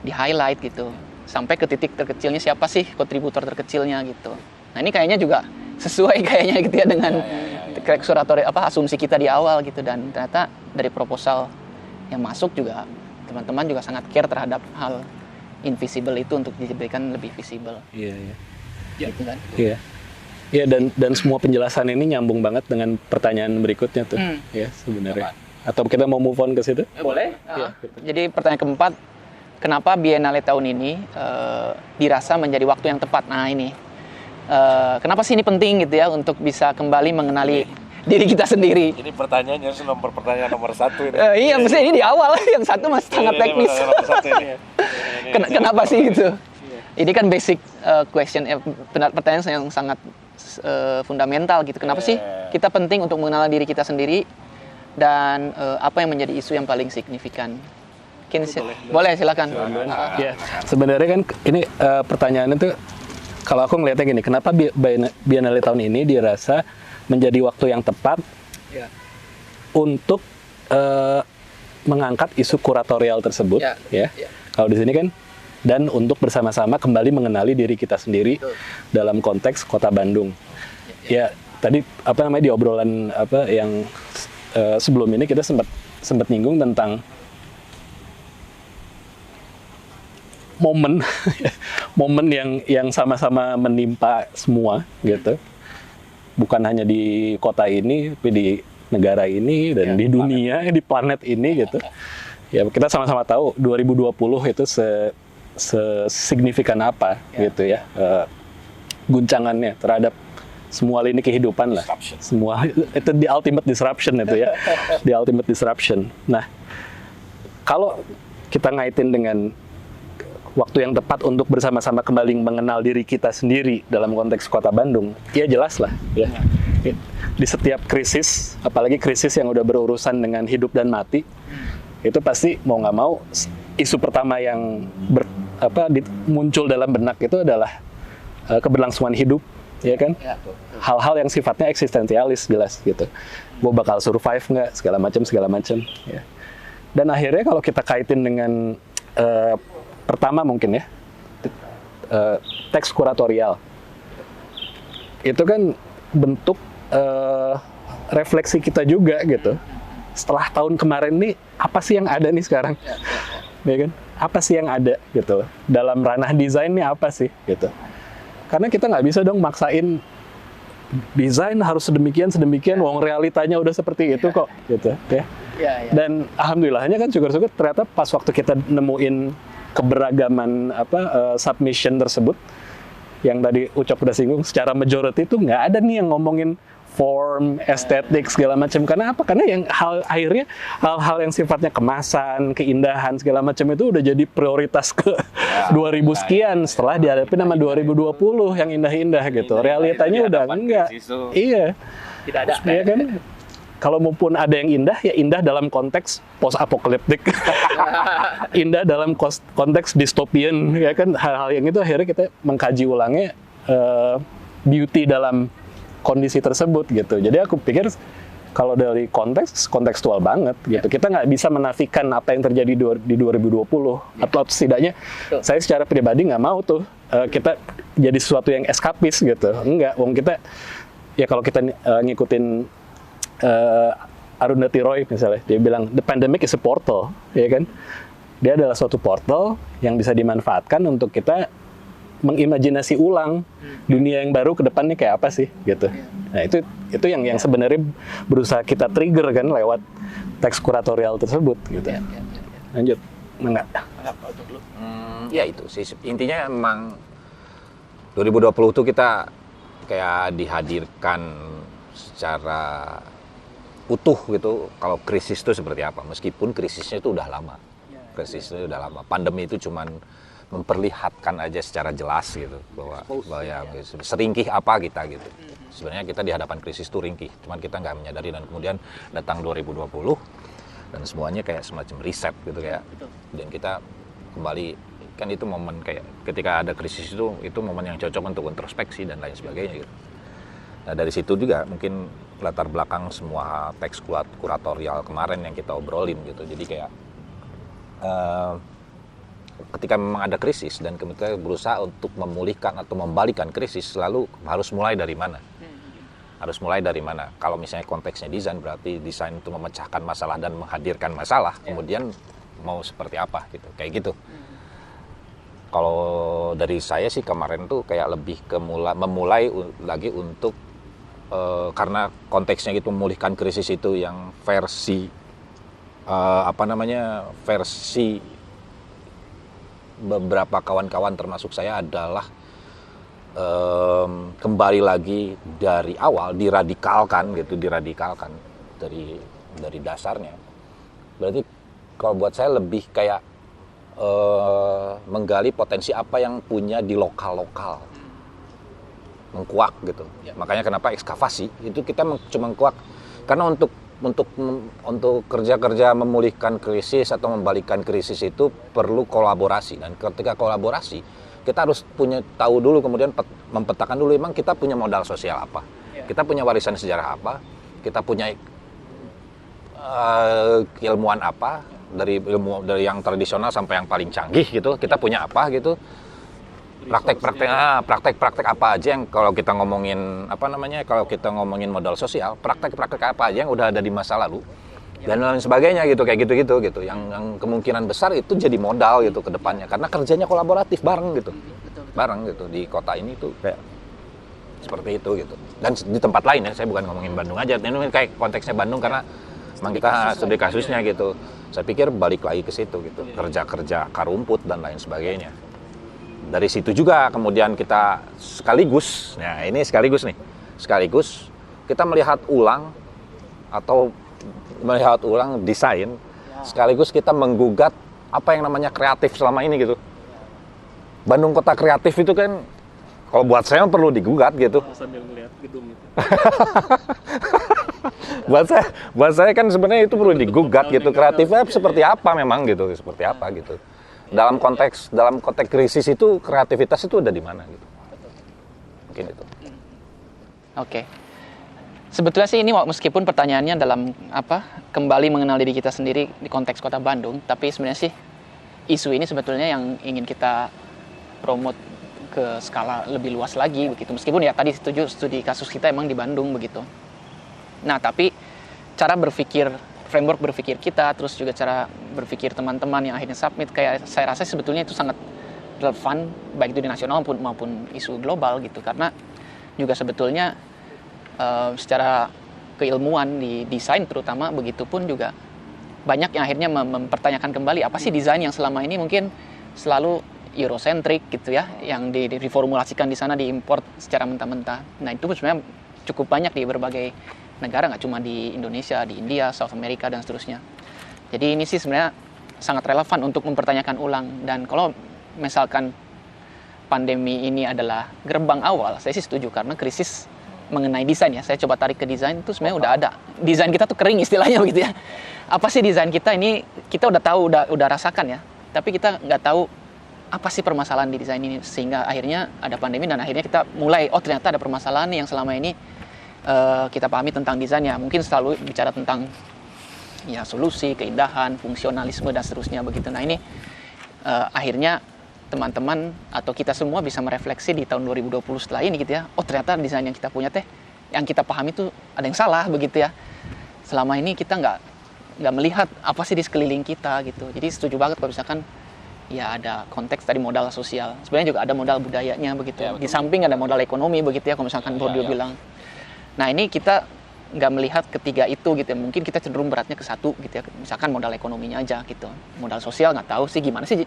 [SPEAKER 1] highlight gitu, sampai ke titik terkecilnya siapa sih kontributor terkecilnya gitu. Nah ini kayaknya juga sesuai kayaknya gitu ya dengan kuratori asumsi kita di awal gitu, dan ternyata dari proposal yang masuk juga teman-teman juga sangat care terhadap hal invisible itu untuk dijadikan lebih visible.
[SPEAKER 3] Iya, iya.
[SPEAKER 1] Gitu kan?
[SPEAKER 3] Iya. Iya, dan semua penjelasan ini nyambung banget dengan pertanyaan berikutnya tuh. Ya, sebenarnya. Atau kita mau move on ke situ?
[SPEAKER 1] Boleh.
[SPEAKER 3] Iya, gitu.
[SPEAKER 1] Jadi pertanyaan keempat, kenapa Biennale tahun ini dirasa menjadi waktu yang tepat? Nah ini, kenapa sih ini penting gitu ya untuk bisa kembali mengenali diri kita sendiri?
[SPEAKER 4] Ini pertanyaannya pertanyaan nomor 1 ini.
[SPEAKER 1] Iya, mesti ini di awal, yang satu masih sangat teknis. Kenapa sih gitu? Ini kan basic question, pertanyaan yang sangat fundamental gitu. Kenapa sih kita penting untuk mengenal diri kita sendiri, dan apa yang menjadi isu yang paling signifikan? Boleh silakan.
[SPEAKER 3] Ya, sebenarnya kan ini pertanyaannya tuh, kalau aku ngelihatnya gini, kenapa Biennale tahun ini dirasa menjadi waktu yang tepat untuk mengangkat isu kuratorial tersebut, ya. Kalau di sini kan, dan untuk bersama-sama kembali mengenali diri kita sendiri dalam konteks Kota Bandung. Ya, tadi di obrolan yang sebelum ini kita sempat nyinggung tentang momen yang sama-sama menimpa semua gitu. Bukan hanya di kota ini, tapi di negara ini dan di dunia, di planet ini gitu. Ya, kita sama-sama tahu 2020 itu sesignifikan apa gitu ya, guncangannya terhadap semua lini kehidupan lah. Semua itu the ultimate disruption itu ya. The ultimate disruption. Nah, kalau kita ngaitin dengan waktu yang tepat untuk bersama-sama kembali mengenal diri kita sendiri dalam konteks Kota Bandung, ya jelas lah ya. Di setiap krisis, apalagi krisis yang udah berurusan dengan hidup dan mati, itu pasti mau nggak mau isu pertama yang muncul dalam benak itu adalah keberlangsungan hidup, ya kan? Hal-hal yang sifatnya eksistensialis jelas gitu. Gue bakal survive nggak, segala macam. Ya. Dan akhirnya kalau kita kaitin dengan pertama mungkin ya, teks kuratorial. Itu kan bentuk refleksi kita juga gitu. Setelah tahun kemarin nih, apa sih yang ada nih sekarang? Ya kan? Apa sih yang ada gitu? Dalam ranah desain nih apa sih gitu? Karena kita nggak bisa dong maksain desain harus sedemikian, wong realitanya udah seperti itu kok gitu ya. Dan alhamdulillahnya kan syukur-syukur ternyata pas waktu kita nemuin keberagaman submission tersebut yang tadi Ucok udah singgung, secara majority itu nggak ada nih yang ngomongin form, estetik segala macam. Karena apa? Karena yang akhirnya hal-hal yang sifatnya kemasan, keindahan segala macam itu udah jadi prioritas ke 2000 sekian setelah dihadapi sama 2020 yang indah-indah gitu. Realitanya udah enggak. Iya.
[SPEAKER 1] Tidak ada.
[SPEAKER 3] Iya kan? Kalau maupun ada yang indah, ya indah dalam konteks post-apokaliptik. Indah dalam konteks dystopian, ya kan? Hal-hal yang itu akhirnya kita mengkaji ulangnya beauty dalam kondisi tersebut gitu. Jadi aku pikir kalau dari kontekstual banget gitu. Kita nggak bisa menafikan apa yang terjadi di 2020. Atau setidaknya saya secara pribadi nggak mau tuh kita jadi sesuatu yang eskapis gitu. Enggak, wong kita ya kalau kita ngikutin Arundhati Roy misalnya, dia bilang the pandemic is a portal, ya kan? Dia adalah suatu portal yang bisa dimanfaatkan untuk kita mengimajinasi ulang dunia yang baru ke depannya kayak apa sih, gitu. Nah itu yang sebenarnya berusaha kita trigger kan lewat teks kuratorial tersebut, gitu. Lanjut, enggak?
[SPEAKER 2] Ya itu sih intinya emang 2020 itu kita kayak dihadirkan secara utuh gitu kalau krisis itu seperti apa, meskipun krisisnya itu udah lama. Krisisnya udah lama. Pandemi itu cuman memperlihatkan aja secara jelas gitu bahwa yang seringkih apa kita gitu. Sebenarnya kita di hadapan krisis itu ringkih, cuman kita nggak menyadari, dan kemudian datang 2020 dan semuanya kayak semacam reset gitu kayak. Dan kita kembali, kan itu momen kayak ketika ada krisis itu momen yang cocok untuk introspeksi dan lain sebagainya gitu. Nah dari situ juga mungkin latar belakang semua teks kuratorial kemarin yang kita obrolin gitu. Jadi kayak ketika memang ada krisis dan kita berusaha untuk memulihkan atau membalikan krisis, selalu harus mulai dari mana? Harus mulai dari mana? Kalau misalnya konteksnya desain, berarti desain itu memecahkan masalah dan menghadirkan masalah. Kemudian mau seperti apa gitu, kayak gitu. Kalau dari saya sih kemarin tuh kayak lebih ke memulai lagi untuk karena konteksnya gitu, memulihkan krisis itu yang versi versi beberapa kawan-kawan termasuk saya adalah kembali lagi dari awal, diradikalkan dari dasarnya. Berarti kalau buat saya lebih kayak menggali potensi apa yang punya di lokal, mengkuak gitu. Makanya kenapa ekskavasi itu kita cuma mengkuak, karena untuk kerja-kerja memulihkan krisis atau membalikan krisis itu perlu kolaborasi, dan ketika kolaborasi kita harus tahu dulu, kemudian mempetakan dulu emang kita punya modal sosial apa, kita punya warisan sejarah apa, kita punya keilmuan apa, dari yang tradisional sampai yang paling canggih gitu, kita punya apa gitu, praktek-praktek apa aja yang kalau kita ngomongin kalau kita ngomongin modal sosial, praktek-praktek apa aja yang udah ada di masa lalu dan lain sebagainya gitu, kayak gitu yang kemungkinan besar itu jadi modal gitu ke depannya, karena kerjanya kolaboratif bareng gitu di kota ini tuh kayak seperti itu gitu. Dan di tempat lain ya, saya bukan ngomongin Bandung aja, ini kayak konteksnya Bandung karena memang kita studi kasusnya gitu. Saya pikir balik lagi ke situ gitu, kerja karumput dan lain sebagainya. Dari situ juga kemudian kita sekaligus kita melihat ulang desain, sekaligus kita menggugat apa yang namanya kreatif selama ini gitu. Bandung kota kreatif itu kan kalau buat saya perlu digugat gitu.
[SPEAKER 3] Sambil melihat gedung itu.
[SPEAKER 2] buat saya kan sebenarnya itu perlu digugat gitu, kreatifnya seperti apa memang gitu, seperti apa gitu. Dalam konteks krisis itu kreativitas itu ada di mana gitu. Mungkin itu.
[SPEAKER 1] Oke. Sebetulnya sih ini meskipun pertanyaannya dalam kembali mengenal diri kita sendiri di konteks Kota Bandung, tapi sebenarnya sih isu ini sebetulnya yang ingin kita promote ke skala lebih luas lagi begitu. Meskipun ya tadi setuju studi kasus kita emang di Bandung begitu. Nah, tapi cara berpikir, framework berpikir kita, terus juga cara berpikir teman-teman yang akhirnya submit, kayak saya rasa sebetulnya itu sangat relevan baik itu di nasional maupun isu global gitu, karena juga sebetulnya secara keilmuan di desain terutama begitu pun juga banyak yang akhirnya mempertanyakan kembali apa sih desain yang selama ini mungkin selalu Eurocentric gitu ya, yang diformulasikan di sana, diimport secara mentah-mentah. Nah itu sebenarnya cukup banyak di berbagai negara, nggak cuma di Indonesia, di India, South America dan seterusnya. Jadi ini sih sebenarnya sangat relevan untuk mempertanyakan ulang. Dan kalau misalkan pandemi ini adalah gerbang awal, saya sih setuju, karena krisis mengenai desain ya, saya coba tarik ke desain itu sebenarnya udah ada. Desain kita tuh kering istilahnya begitu ya. Apa sih desain kita ini, kita udah tahu, udah rasakan ya, tapi kita nggak tahu apa sih permasalahan di desain ini, sehingga akhirnya ada pandemi dan akhirnya kita mulai, oh ternyata ada permasalahan yang selama ini kita pahami tentang desainnya. Mungkin selalu bicara tentang ya solusi, keindahan, fungsionalisme dan seterusnya begitu. Nah ini akhirnya teman-teman atau kita semua bisa merefleksi di tahun 2020 setelah ini gitu ya. Oh ternyata desain yang kita punya yang kita pahami tuh ada yang salah begitu ya. Selama ini kita nggak melihat apa sih di sekeliling kita gitu. Jadi setuju banget kalau misalkan ya ada konteks tadi modal sosial. Sebenarnya juga ada modal budayanya begitu. Ya, di samping ada modal ekonomi begitu ya, kalau misalkan Bordio bilang. Nah ini kita nggak melihat ketiga itu gitu ya. Mungkin kita cenderung beratnya ke satu gitu ya. Misalkan modal ekonominya aja gitu. Modal sosial nggak tahu sih gimana sih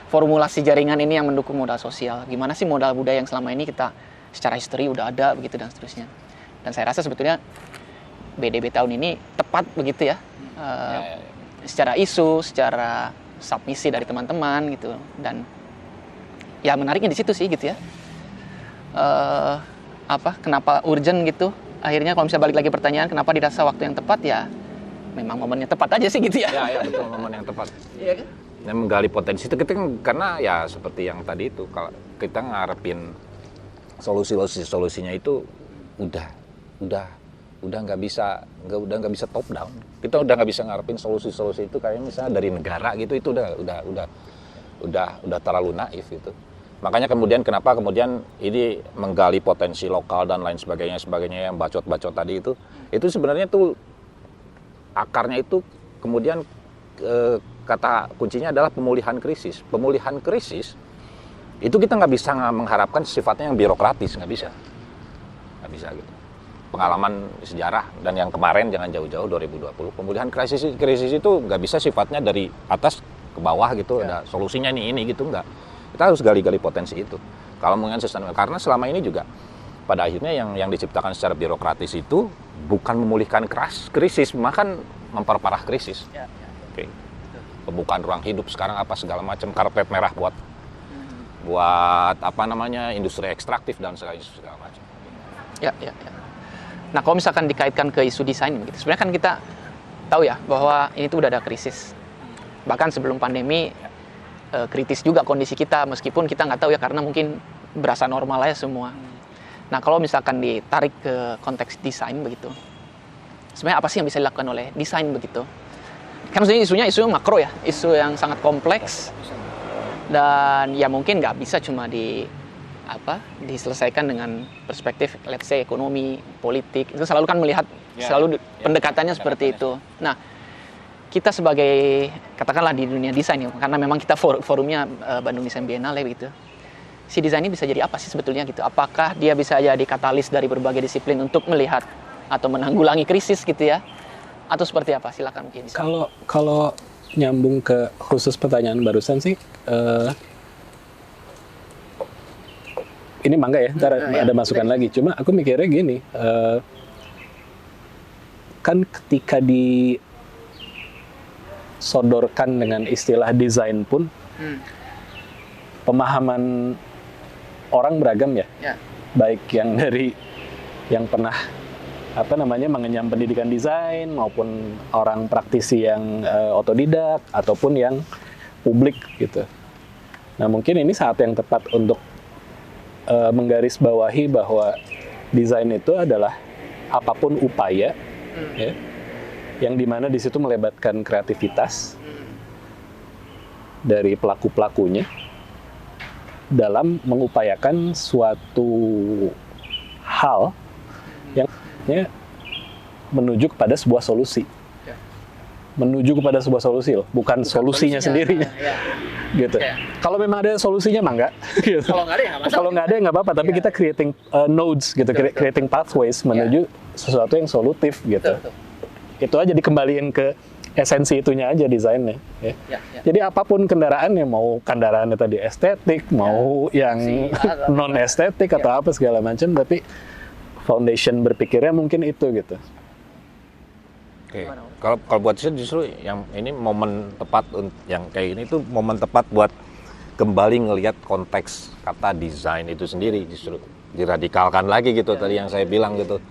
[SPEAKER 1] formulasi jaringan ini yang mendukung modal sosial. Gimana sih modal budaya yang selama ini kita secara histori udah ada begitu dan seterusnya. Dan saya rasa sebetulnya BDB tahun ini tepat begitu ya. Secara isu, secara submisi dari teman-teman gitu. Dan ya menariknya di situ sih gitu ya. Kenapa urgent gitu? Akhirnya kalau misalnya balik lagi pertanyaan kenapa dirasa waktu yang tepat, ya memang momennya tepat aja sih gitu ya.
[SPEAKER 2] Ya betul, momen yang tepat.
[SPEAKER 1] Iya kan?
[SPEAKER 2] Yang menggali potensi itu kita karena ya seperti yang tadi itu, kalau kita ngarepin solusinya itu udah udah nggak bisa top down. Kita udah nggak bisa ngarepin solusi-solusi itu kayak misalnya dari negara gitu, itu udah terlalu naif gitu. Makanya kenapa kemudian ini menggali potensi lokal dan lain sebagainya yang bacot-bacot tadi itu sebenarnya tuh akarnya itu kemudian kata kuncinya adalah pemulihan krisis. Pemulihan krisis itu kita nggak bisa mengharapkan sifatnya yang birokratis, nggak bisa gitu. Pengalaman sejarah dan yang kemarin jangan jauh-jauh 2020, pemulihan krisis itu nggak bisa sifatnya dari atas ke bawah gitu, ada solusinya ini gitu, nggak. Kita harus gali-gali potensi itu. Kalau menggunakan sustainable, karena selama ini juga pada akhirnya yang diciptakan secara birokratis itu bukan memulihkan krisis, bahkan memperparah krisis. Oke. Pembukaan ruang hidup sekarang apa segala macam, karpet merah buat industri ekstraktif dan segala macam.
[SPEAKER 1] Ya. Nah, kalau misalkan dikaitkan ke isu desain gitu, sebenarnya kan kita tahu ya bahwa ini tuh udah ada krisis. Bahkan sebelum pandemi kritis juga kondisi kita, meskipun kita nggak tahu ya karena mungkin berasa normal aja semua. Nah, kalau misalkan ditarik ke konteks desain begitu, sebenarnya apa sih yang bisa dilakukan oleh desain begitu? Kan maksudnya isu makro ya, isu yang sangat kompleks dan ya mungkin nggak bisa cuma diselesaikan dengan perspektif let's say ekonomi, politik. Itu selalu kan melihat pendekatannya seperti itu. Nah, kita sebagai katakanlah di dunia desain ya, karena memang kita forumnya Bandung Design Biennale gitu. Si desain ini bisa jadi apa sih sebetulnya gitu? Apakah dia bisa jadi katalis dari berbagai disiplin untuk melihat atau menanggulangi krisis gitu ya? Atau seperti apa? Silakan mungkin.
[SPEAKER 3] Kalau nyambung ke khusus pertanyaan barusan sih, ini mangga ya, ntar ada masukan lagi. Cuma aku mikirnya gini, kan ketika disodorkan dengan istilah desain pun, pemahaman orang beragam ya. Baik yang dari yang pernah mengenyam pendidikan desain maupun orang praktisi yang otodidak ataupun yang publik gitu. Nah, mungkin ini saat yang tepat untuk menggarisbawahi bahwa desain itu adalah apapun upaya ya, yang dimana di situ melibatkan kreativitas dari pelaku-pelakunya dalam mengupayakan suatu hal yang menuju kepada sebuah solusi. Menuju kepada sebuah solusi loh, bukan solusinya sendirinya. Gitu. Kalau memang ada solusinya mah enggak. Gitu. Kalau nggak ada ya nggak masalah. Kalau nggak ada ya nggak apa-apa. Tapi kita creating nodes gitu, creating pathways menuju sesuatu yang solutif gitu. Itu aja dikembaliin ke esensi itunya aja desainnya. Ya. Jadi apapun kendaraannya, mau kendaraannya tadi estetik, mau yang non estetik atau apa segala macam, tapi foundation berpikirnya mungkin itu gitu.
[SPEAKER 2] Oke. Kalau buat saya justru yang ini momen tepat yang kayak ini tuh momen tepat buat kembali ngelihat konteks kata desain itu sendiri, justru diradikalkan lagi gitu tadi yang saya bilang gitu.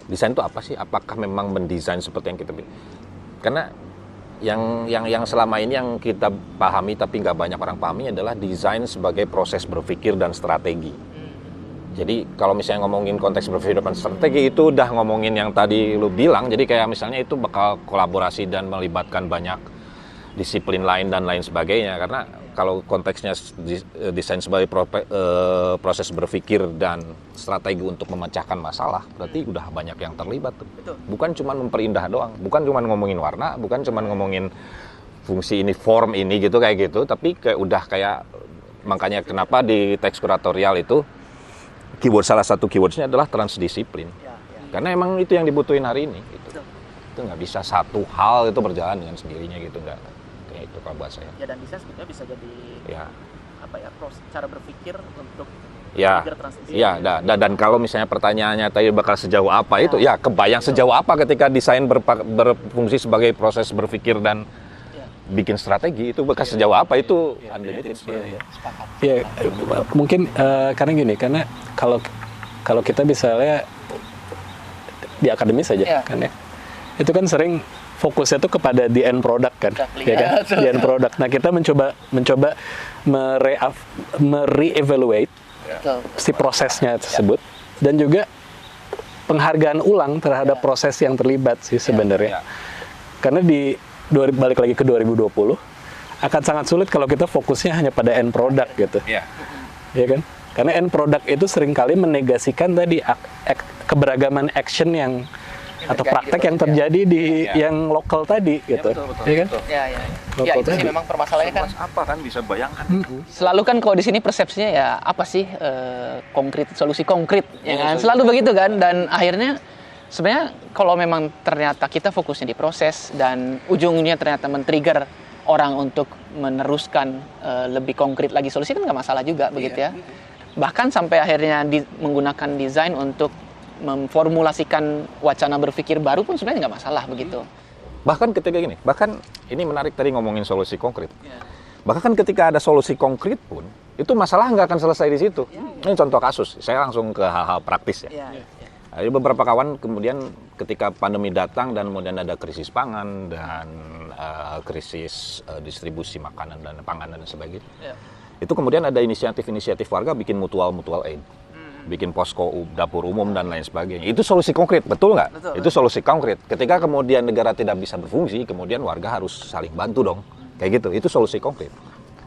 [SPEAKER 2] Desain itu apa sih? Apakah memang mendesain seperti yang kita bilang? Karena yang selama ini yang kita pahami tapi nggak banyak orang pahami adalah desain sebagai proses berpikir dan strategi. Jadi kalau misalnya ngomongin konteks berpikir dan strategi itu udah ngomongin yang tadi lu bilang, jadi kayak misalnya itu bakal kolaborasi dan melibatkan banyak disiplin lain dan lain sebagainya. Karena kalau konteksnya desain sebagai proses berpikir dan strategi untuk memecahkan masalah, berarti udah banyak yang terlibat tuh. Bukan cuma memperindah doang, bukan cuma ngomongin warna, bukan cuma ngomongin fungsi ini, form ini gitu kayak gitu, tapi kayak makanya kenapa di teks kuratorial itu salah satu keywordnya adalah transdisiplin. Karena emang itu yang dibutuhin hari ini. Gitu. Itu nggak bisa satu hal itu berjalan dengan sendirinya gitu, nggak. Kayak itu kalau buat saya.
[SPEAKER 1] Ya, dan desain sebetulnya bisa jadi cara berpikir untuk transdisiplin.
[SPEAKER 2] Ya, dan kalau misalnya pertanyaannya tadi bakal sejauh apa itu, ya kebayang sejauh apa ketika desain berfungsi sebagai proses berpikir dan bikin strategi itu bakal sejauh apa itu unlimited.
[SPEAKER 3] Ya, mungkin karena kalau kita misalnya di akademis saja kan ya, itu kan sering fokusnya tuh kepada the end product kan, ya kan, the end product. Nah, kita mencoba mere-evaluate si prosesnya tersebut dan juga penghargaan ulang terhadap proses yang terlibat sih sebenarnya. Karena balik lagi ke 2020 akan sangat sulit kalau kita fokusnya hanya pada end product gitu.
[SPEAKER 2] Iya.
[SPEAKER 3] Ya kan? Karena end product itu seringkali menegasikan tadi keberagaman action yang atau praktek yang terjadi di yang lokal tadi gitu.
[SPEAKER 1] Betul.
[SPEAKER 3] Ya kan?
[SPEAKER 1] Ya
[SPEAKER 3] Lokal
[SPEAKER 1] itu sih
[SPEAKER 3] tadi.
[SPEAKER 1] memang permasalahannya kan.
[SPEAKER 4] Apa kan bisa bayangkan?
[SPEAKER 1] Selalu kan kalau di sini persepsinya ya apa sih konkret, solusi konkret, ya kan? Selalu begitu kan, dan akhirnya sebenarnya kalau memang ternyata kita fokusnya di proses dan ujungnya ternyata men-trigger orang untuk meneruskan lebih konkret lagi solusi kan nggak masalah juga begitu ya. Bahkan sampai akhirnya menggunakan desain untuk memformulasikan wacana berpikir baru pun sebenarnya nggak masalah begitu.
[SPEAKER 2] Bahkan ketika gini, bahkan ini menarik tadi ngomongin solusi konkret. Bahkan ketika ada solusi konkret pun, itu masalah nggak akan selesai di situ. Ini contoh kasus, saya langsung ke hal-hal praktis ya. Ada beberapa kawan kemudian ketika pandemi datang dan kemudian ada krisis pangan dan krisis distribusi makanan dan pangan dan sebagainya. Itu kemudian ada inisiatif-inisiatif warga bikin mutual aid. Bikin posko dapur umum dan lain sebagainya. Itu solusi konkret, betul nggak? Itu solusi konkret. Ketika kemudian negara tidak bisa berfungsi, kemudian warga harus saling bantu dong. Kayak gitu, itu solusi konkret.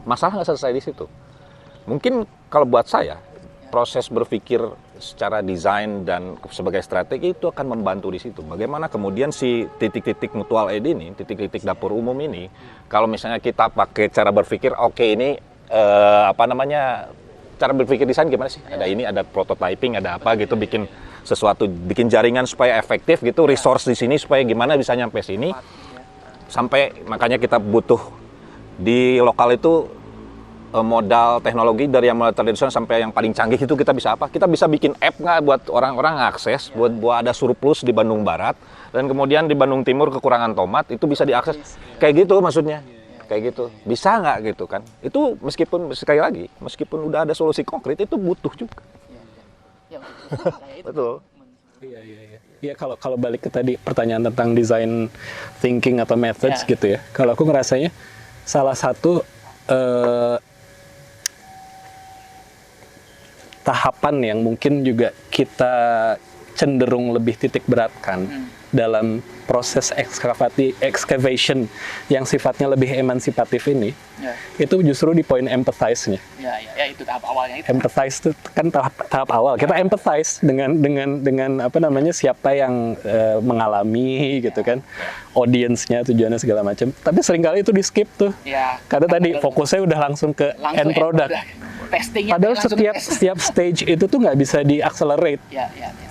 [SPEAKER 2] Masalah nggak selesai di situ. Mungkin kalau buat saya, proses berpikir secara desain dan sebagai strategi itu akan membantu di situ. Bagaimana kemudian si titik-titik mutual aid ini, titik-titik dapur umum ini, kalau misalnya kita pakai cara berpikir, oke, ini cara berpikir desain gimana sih? Ada ini, ada prototyping, ada apa gitu, bikin sesuatu, bikin jaringan supaya efektif gitu, resource di sini supaya gimana bisa nyampe sini. Sampai makanya kita butuh di lokal itu modal teknologi dari yang mulai tradisional sampai yang paling canggih itu kita bisa apa? Kita bisa bikin app nggak buat orang-orang akses, buat ada surplus di Bandung Barat dan kemudian di Bandung Timur kekurangan tomat itu bisa diakses. Kayak gitu maksudnya. Kayak gitu, bisa nggak gitu kan? Itu meskipun sekali lagi, meskipun udah ada solusi konkret itu butuh juga. Betul.
[SPEAKER 3] Iya. Iya, kalau balik ke tadi pertanyaan tentang design thinking atau methods gitu ya. Kalau aku ngerasanya salah satu tahapan yang mungkin juga kita cenderung lebih titik beratkan dalam proses excavation yang sifatnya lebih emansipatif ini, itu justru di poin empathize-nya.
[SPEAKER 1] Ya itu tahap awalnya itu.
[SPEAKER 3] Empathize itu kan tahap awal. Kita empathize dengan apa namanya, siapa yang mengalami gitu kan, audience-nya, tujuannya segala macam. Tapi seringkali itu di skip tuh. Karena tadi fokusnya udah langsung ke end product. Padahal setiap stage itu tuh nggak bisa di-accelerate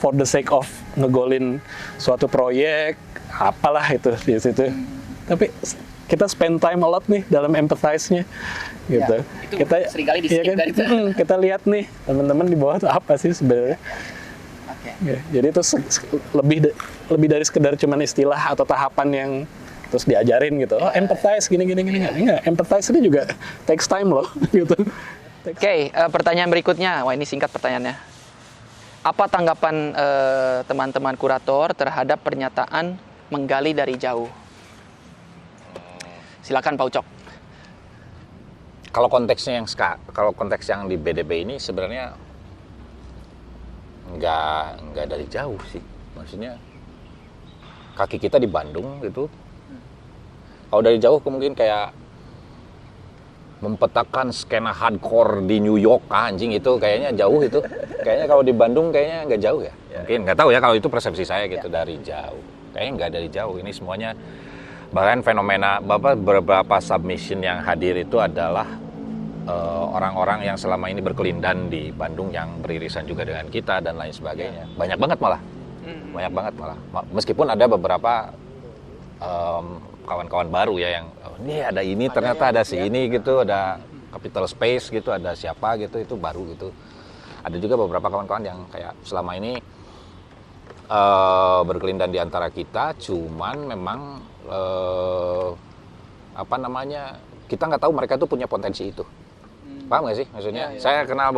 [SPEAKER 3] for the sake of ngegolin suatu proyek, apalah itu di situ. Tapi kita spend time a lot nih dalam empathize-nya gitu.
[SPEAKER 1] Itu
[SPEAKER 3] kita
[SPEAKER 1] seringkali di-skip dari itu.
[SPEAKER 3] Kita lihat nih teman-teman di bawah tuh apa sih sebenarnya. Ya, jadi itu lebih dari sekedar cuman istilah atau tahapan yang terus diajarin gitu. Oh, empathize gini. Enggak, empathize itu juga takes time loh gitu.
[SPEAKER 1] Oke, pertanyaan berikutnya. Wah, ini singkat pertanyaannya. Apa tanggapan teman-teman kurator terhadap pernyataan menggali dari jauh? Silakan Pak Ucok.
[SPEAKER 2] Kalau konteks yang di BDB ini sebenarnya nggak dari jauh sih. Maksudnya kaki kita di Bandung gitu. Kalau dari jauh mungkin kayak mempetakan skena hardcore di New York, anjing itu kayaknya jauh itu. Kayaknya kalau di Bandung kayaknya nggak jauh ya. Mungkin nggak tahu ya, kalau itu persepsi saya gitu dari jauh. Kayaknya nggak dari jauh. Ini semuanya bahkan fenomena beberapa submission yang hadir itu adalah orang-orang yang selama ini berkelindan di Bandung yang beririsan juga dengan kita dan lain sebagainya. Banyak banget malah. Meskipun ada beberapa kawan-kawan baru ya yang ini ada ini ternyata ada si ini gitu, ada Capital Space gitu, ada siapa gitu, itu baru gitu. Ada juga beberapa kawan-kawan yang kayak selama ini berkelindan di antara kita, cuman memang kita nggak tahu mereka tuh punya potensi itu. Paham nggak sih maksudnya? Saya kenal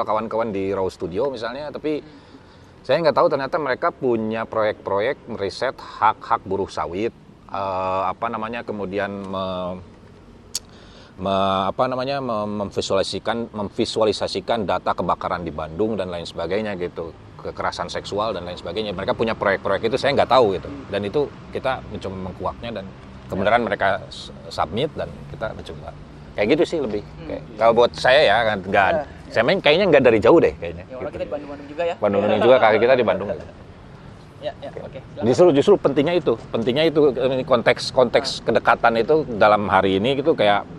[SPEAKER 2] kawan-kawan di Raw Studio misalnya, tapi saya nggak tahu ternyata mereka punya proyek-proyek riset hak buruh sawit, kemudian memvisualisasikan data kebakaran di Bandung dan lain sebagainya gitu. kekerasan seksual dan lain sebagainya. Mereka punya proyek-proyek itu saya nggak tahu gitu. Dan itu kita mencoba mengkuaknya dan kebenaran mereka submit dan kita mencoba. Kayak gitu sih lebih. Kayak, kalau buat saya ya kan nggak. Saya main kayaknya nggak dari jauh deh kayaknya.
[SPEAKER 1] Ya, orang kita di Bandung juga ya.
[SPEAKER 2] Bandung juga kaki kita di Bandung.
[SPEAKER 1] Ya, oke.
[SPEAKER 2] Justru pentingnya itu konteks kedekatan itu dalam hari ini gitu kayak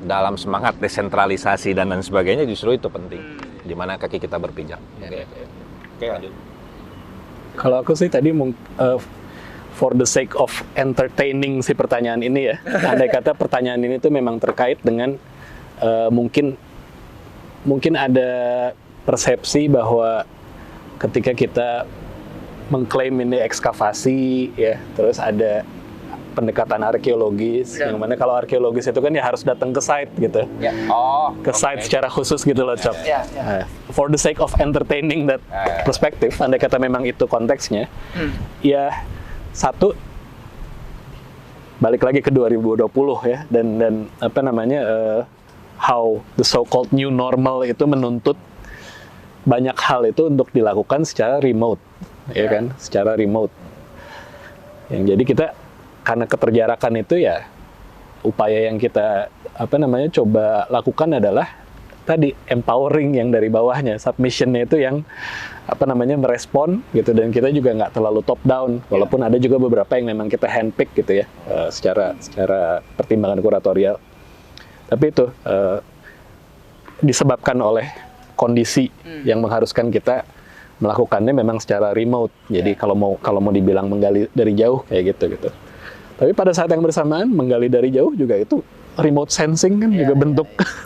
[SPEAKER 2] dalam semangat desentralisasi dan lain sebagainya justru itu penting. Di mana kaki kita berpijak. Oke, lanjut.
[SPEAKER 3] Kalau aku sih tadi for the sake of entertaining si pertanyaan ini ya, andai kata pertanyaan ini tuh memang terkait dengan mungkin ada persepsi bahwa ketika kita mengklaim ini ekskavasi ya, terus ada pendekatan arkeologis, yang mana kalau arkeologis itu kan ya harus datang ke site gitu, ke site secara khusus gitu loh, Cok. For the sake of entertaining that perspective, andai kata memang itu konteksnya, ya satu balik lagi ke 2020 ya, dan apa namanya how the so-called new normal itu menuntut banyak hal itu untuk dilakukan secara remote. Ya kan, secara remote. Yang jadi kita karena keterjarakan itu ya upaya yang kita coba lakukan adalah tadi empowering yang dari bawahnya, submissionnya itu yang merespon gitu, dan kita juga nggak terlalu top down, walaupun ada juga beberapa yang memang kita handpick gitu ya, secara pertimbangan kuratorial. Tapi itu disebabkan oleh kondisi yang mengharuskan kita melakukannya memang secara remote. Jadi kalau mau dibilang menggali dari jauh kayak gitu. Tapi pada saat yang bersamaan menggali dari jauh juga itu remote sensing kan juga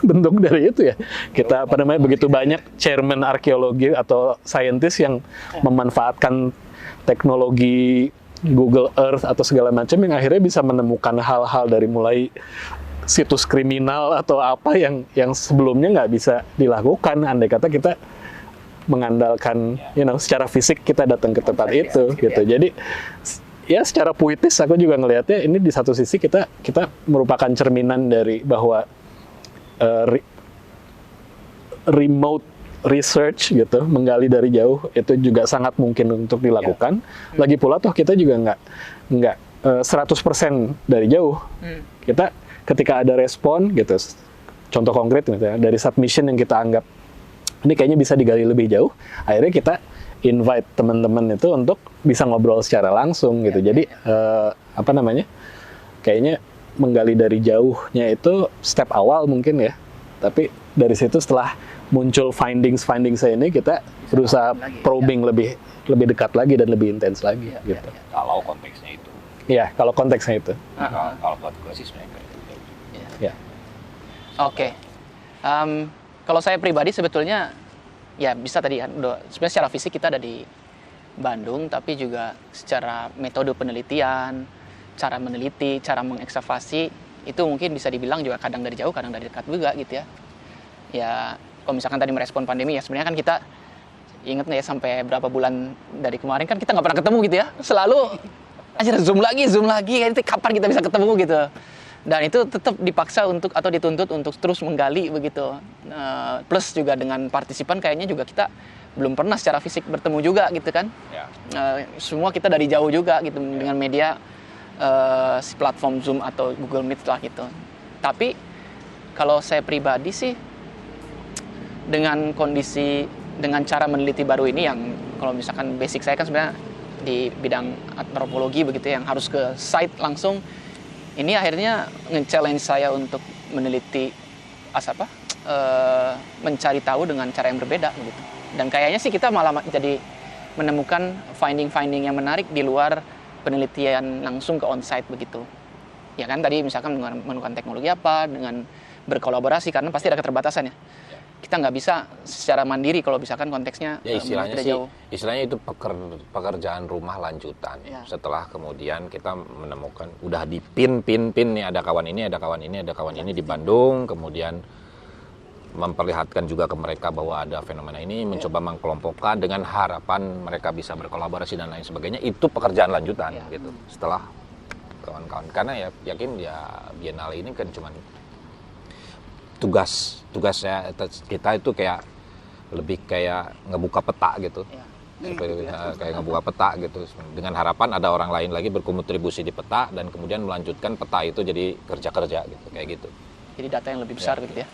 [SPEAKER 3] bentuk dari itu ya. Kita begitu banyak chairman arkeologi atau scientist yang memanfaatkan teknologi Google Earth atau segala macam yang akhirnya bisa menemukan hal-hal dari mulai situs kriminal atau apa yang sebelumnya nggak bisa dilakukan andai kata kita mengandalkan, secara fisik kita datang ke tempat itu, gitu. Jadi, ya secara puitis aku juga ngelihatnya ini di satu sisi kita merupakan cerminan dari bahwa remote research gitu, menggali dari jauh itu juga sangat mungkin untuk dilakukan. Lagi pula toh kita juga nggak 100% dari jauh. Kita ketika ada respon gitu, contoh konkret misalnya dari submission yang kita anggap ini kayaknya bisa digali lebih jauh, akhirnya kita invite teman-teman itu untuk bisa ngobrol secara langsung gitu. Jadi kayaknya menggali dari jauhnya itu step awal mungkin ya. Tapi dari situ setelah muncul findings ini kita berusaha probing lebih dekat lagi dan lebih intens lagi gitu.
[SPEAKER 2] Kalau konteksnya itu.
[SPEAKER 3] Iya, kalau konteksnya itu.
[SPEAKER 2] Kalau buat gue sih sebenarnya itu.
[SPEAKER 3] Ya.
[SPEAKER 1] Oke. Kalau saya pribadi sebetulnya ya bisa tadi sebenarnya secara fisik kita ada di Bandung, tapi juga secara metode penelitian, cara meneliti, cara mengekskavasi itu mungkin bisa dibilang juga kadang dari jauh, kadang dari dekat juga gitu ya. Ya kalau misalkan tadi merespon pandemi ya sebenarnya kan kita inget nggak ya sampai berapa bulan dari kemarin kan kita nggak pernah ketemu gitu ya, selalu aja zoom lagi kapan kita bisa ketemu gitu. Dan itu tetap dipaksa atau dituntut untuk terus menggali begitu. Plus juga dengan partisipan kayaknya juga kita belum pernah secara fisik bertemu juga gitu kan. Semua kita dari jauh juga gitu dengan media platform Zoom atau Google Meet lah gitu. Tapi kalau saya pribadi sih dengan cara meneliti baru ini yang kalau misalkan basic saya kan sebenarnya di bidang antropologi begitu yang harus ke site langsung. Ini akhirnya nge-challenge saya untuk meneliti mencari tahu dengan cara yang berbeda begitu. Dan kayaknya sih kita malah jadi menemukan finding yang menarik di luar penelitian langsung ke on-site begitu. Ya kan tadi misalkan menggunakan teknologi apa, dengan berkolaborasi karena pasti ada keterbatasannya. Kita nggak bisa secara mandiri kalau misalkan konteksnya
[SPEAKER 2] istilahnya itu pekerjaan rumah lanjutan. Setelah kemudian kita menemukan udah dipin nih ada kawan ini di Bandung, kemudian memperlihatkan juga ke mereka bahwa ada fenomena ini, mencoba mengkelompokkan dengan harapan mereka bisa berkolaborasi dan lain sebagainya. Itu pekerjaan lanjutan gitu. Setelah kawan-kawan, karena ya yakin ya Biennale ini kan cuman tugasnya kita itu kayak lebih kayak ngebuka peta gitu. Seperti kayak ngebuka peta gitu, dengan harapan ada orang lain lagi berkontribusi di peta dan kemudian melanjutkan peta itu jadi kerja gitu, kayak gitu.
[SPEAKER 1] Jadi data yang lebih besar gitu ya.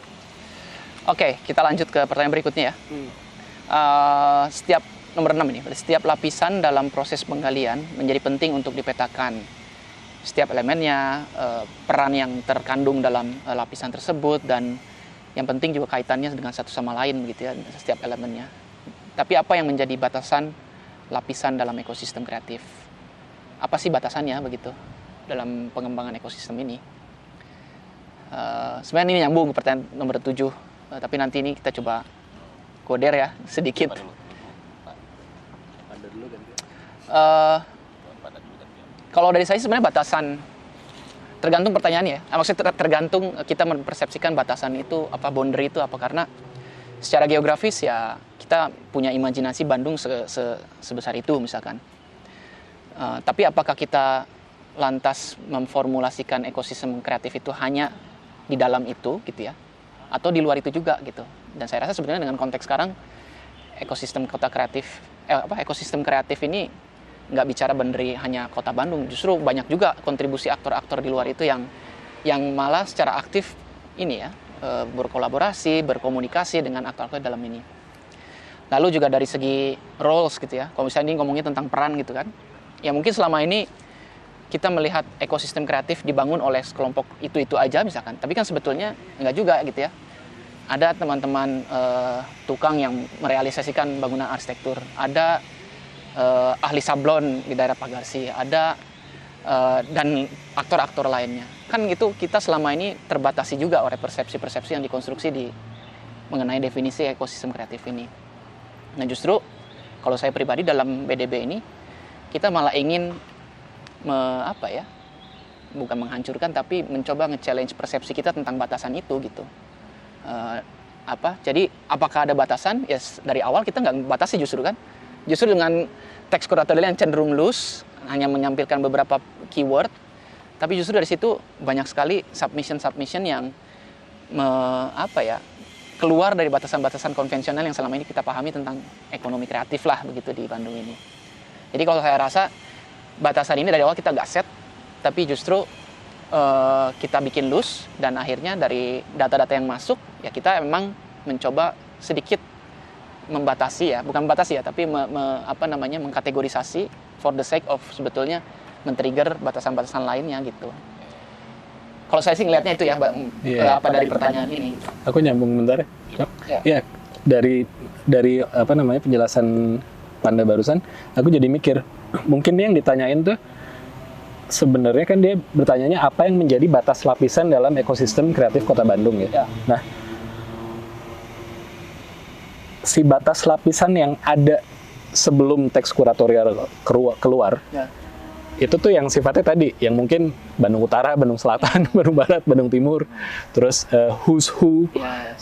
[SPEAKER 1] Oke, kita lanjut ke pertanyaan berikutnya ya. Setiap nomor 6 ini, setiap lapisan dalam proses penggalian menjadi penting untuk dipetakan. Setiap elemennya, peran yang terkandung dalam lapisan tersebut, dan yang penting juga kaitannya dengan satu sama lain begitu ya, setiap elemennya. Tapi apa yang menjadi batasan lapisan dalam ekosistem kreatif? Apa sih batasannya begitu dalam pengembangan ekosistem ini? Sebenarnya ini nyambung ke pertanyaan nomor 7, tapi nanti ini kita coba koder ya sedikit. Kalau dari saya sebenarnya batasan tergantung pertanyaannya. Maksudnya tergantung kita mempersepsikan batasan itu apa, boundary itu apa, karena secara geografis ya kita punya imajinasi Bandung sebesar itu misalkan. Tapi apakah kita lantas memformulasikan ekosistem kreatif itu hanya di dalam itu gitu ya, atau di luar itu juga gitu? Dan saya rasa sebenarnya dengan konteks sekarang ekosistem kota kreatif, ekosistem kreatif ini nggak bicara boundary hanya kota Bandung, justru banyak juga kontribusi aktor-aktor di luar itu yang malah secara aktif ini ya, berkolaborasi, berkomunikasi dengan aktor-aktor dalam ini. Lalu juga dari segi roles gitu ya, kalau misalnya ini ngomongin tentang peran gitu kan, ya mungkin selama ini kita melihat ekosistem kreatif dibangun oleh kelompok itu aja misalkan, tapi kan sebetulnya nggak juga gitu ya. Ada teman-teman tukang yang merealisasikan bangunan arsitektur, ada ahli sablon di daerah Pagarsi, ada dan aktor-aktor lainnya. Kan itu kita selama ini terbatasi juga oleh persepsi-persepsi yang dikonstruksi mengenai definisi ekosistem kreatif ini. Nah justru kalau saya pribadi dalam BDB ini, kita malah ingin bukan menghancurkan tapi mencoba nge-challenge persepsi kita tentang batasan itu gitu. Jadi apakah ada batasan? Yes, dari awal kita nggak batasi justru kan. Justru dengan teks kuratorial yang cenderung loose, hanya menyampaikan beberapa keyword, tapi justru dari situ banyak sekali submission yang keluar dari batasan-batasan konvensional yang selama ini kita pahami tentang ekonomi kreatif lah begitu di Bandung ini. Jadi kalau saya rasa batasan ini dari awal kita nggak set, tapi justru kita bikin loose, dan akhirnya dari data-data yang masuk ya kita memang mencoba sedikit membatasi ya, bukan membatasi ya, tapi mengkategorisasi for the sake of sebetulnya men-trigger batasan-batasan lainnya gitu. Kalau saya sih ngelihatnya itu ya, dari pertanyaan ini.
[SPEAKER 3] Aku nyambung bentar ya. Ya, dari penjelasan Panda barusan, aku jadi mikir, mungkin yang ditanyain tuh sebenarnya kan dia bertanyanya apa yang menjadi batas lapisan dalam ekosistem kreatif Kota Bandung ya. Nah, si batas lapisan yang ada sebelum teks kuratorial keluar, itu tuh yang sifatnya tadi, yang mungkin Bandung Utara, Bandung Selatan, Bandung Barat, Bandung Timur, terus who's who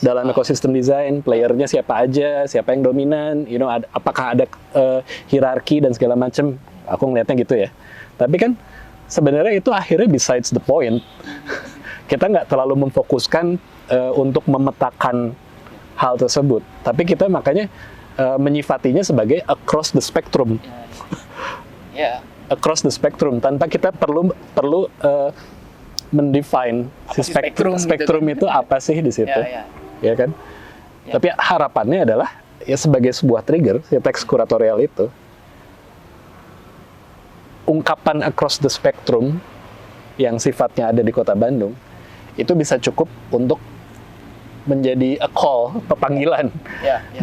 [SPEAKER 3] dalam ekosistem desain, playernya siapa aja, siapa yang dominan, apakah ada hierarki dan segala macam. Aku ngelihatnya gitu ya. Tapi kan sebenarnya itu akhirnya besides the point. Kita nggak terlalu memfokuskan untuk memetakan hal tersebut, tapi kita makanya menyifatinya sebagai across the spectrum, across the spectrum, tanpa kita perlu mendefine si spektrum itu apa sih di situ, ya kan? Tapi harapannya adalah ya sebagai sebuah trigger, si teks kuratorial itu, ungkapan across the spectrum yang sifatnya ada di Kota Bandung itu bisa cukup untuk menjadi a call, panggilan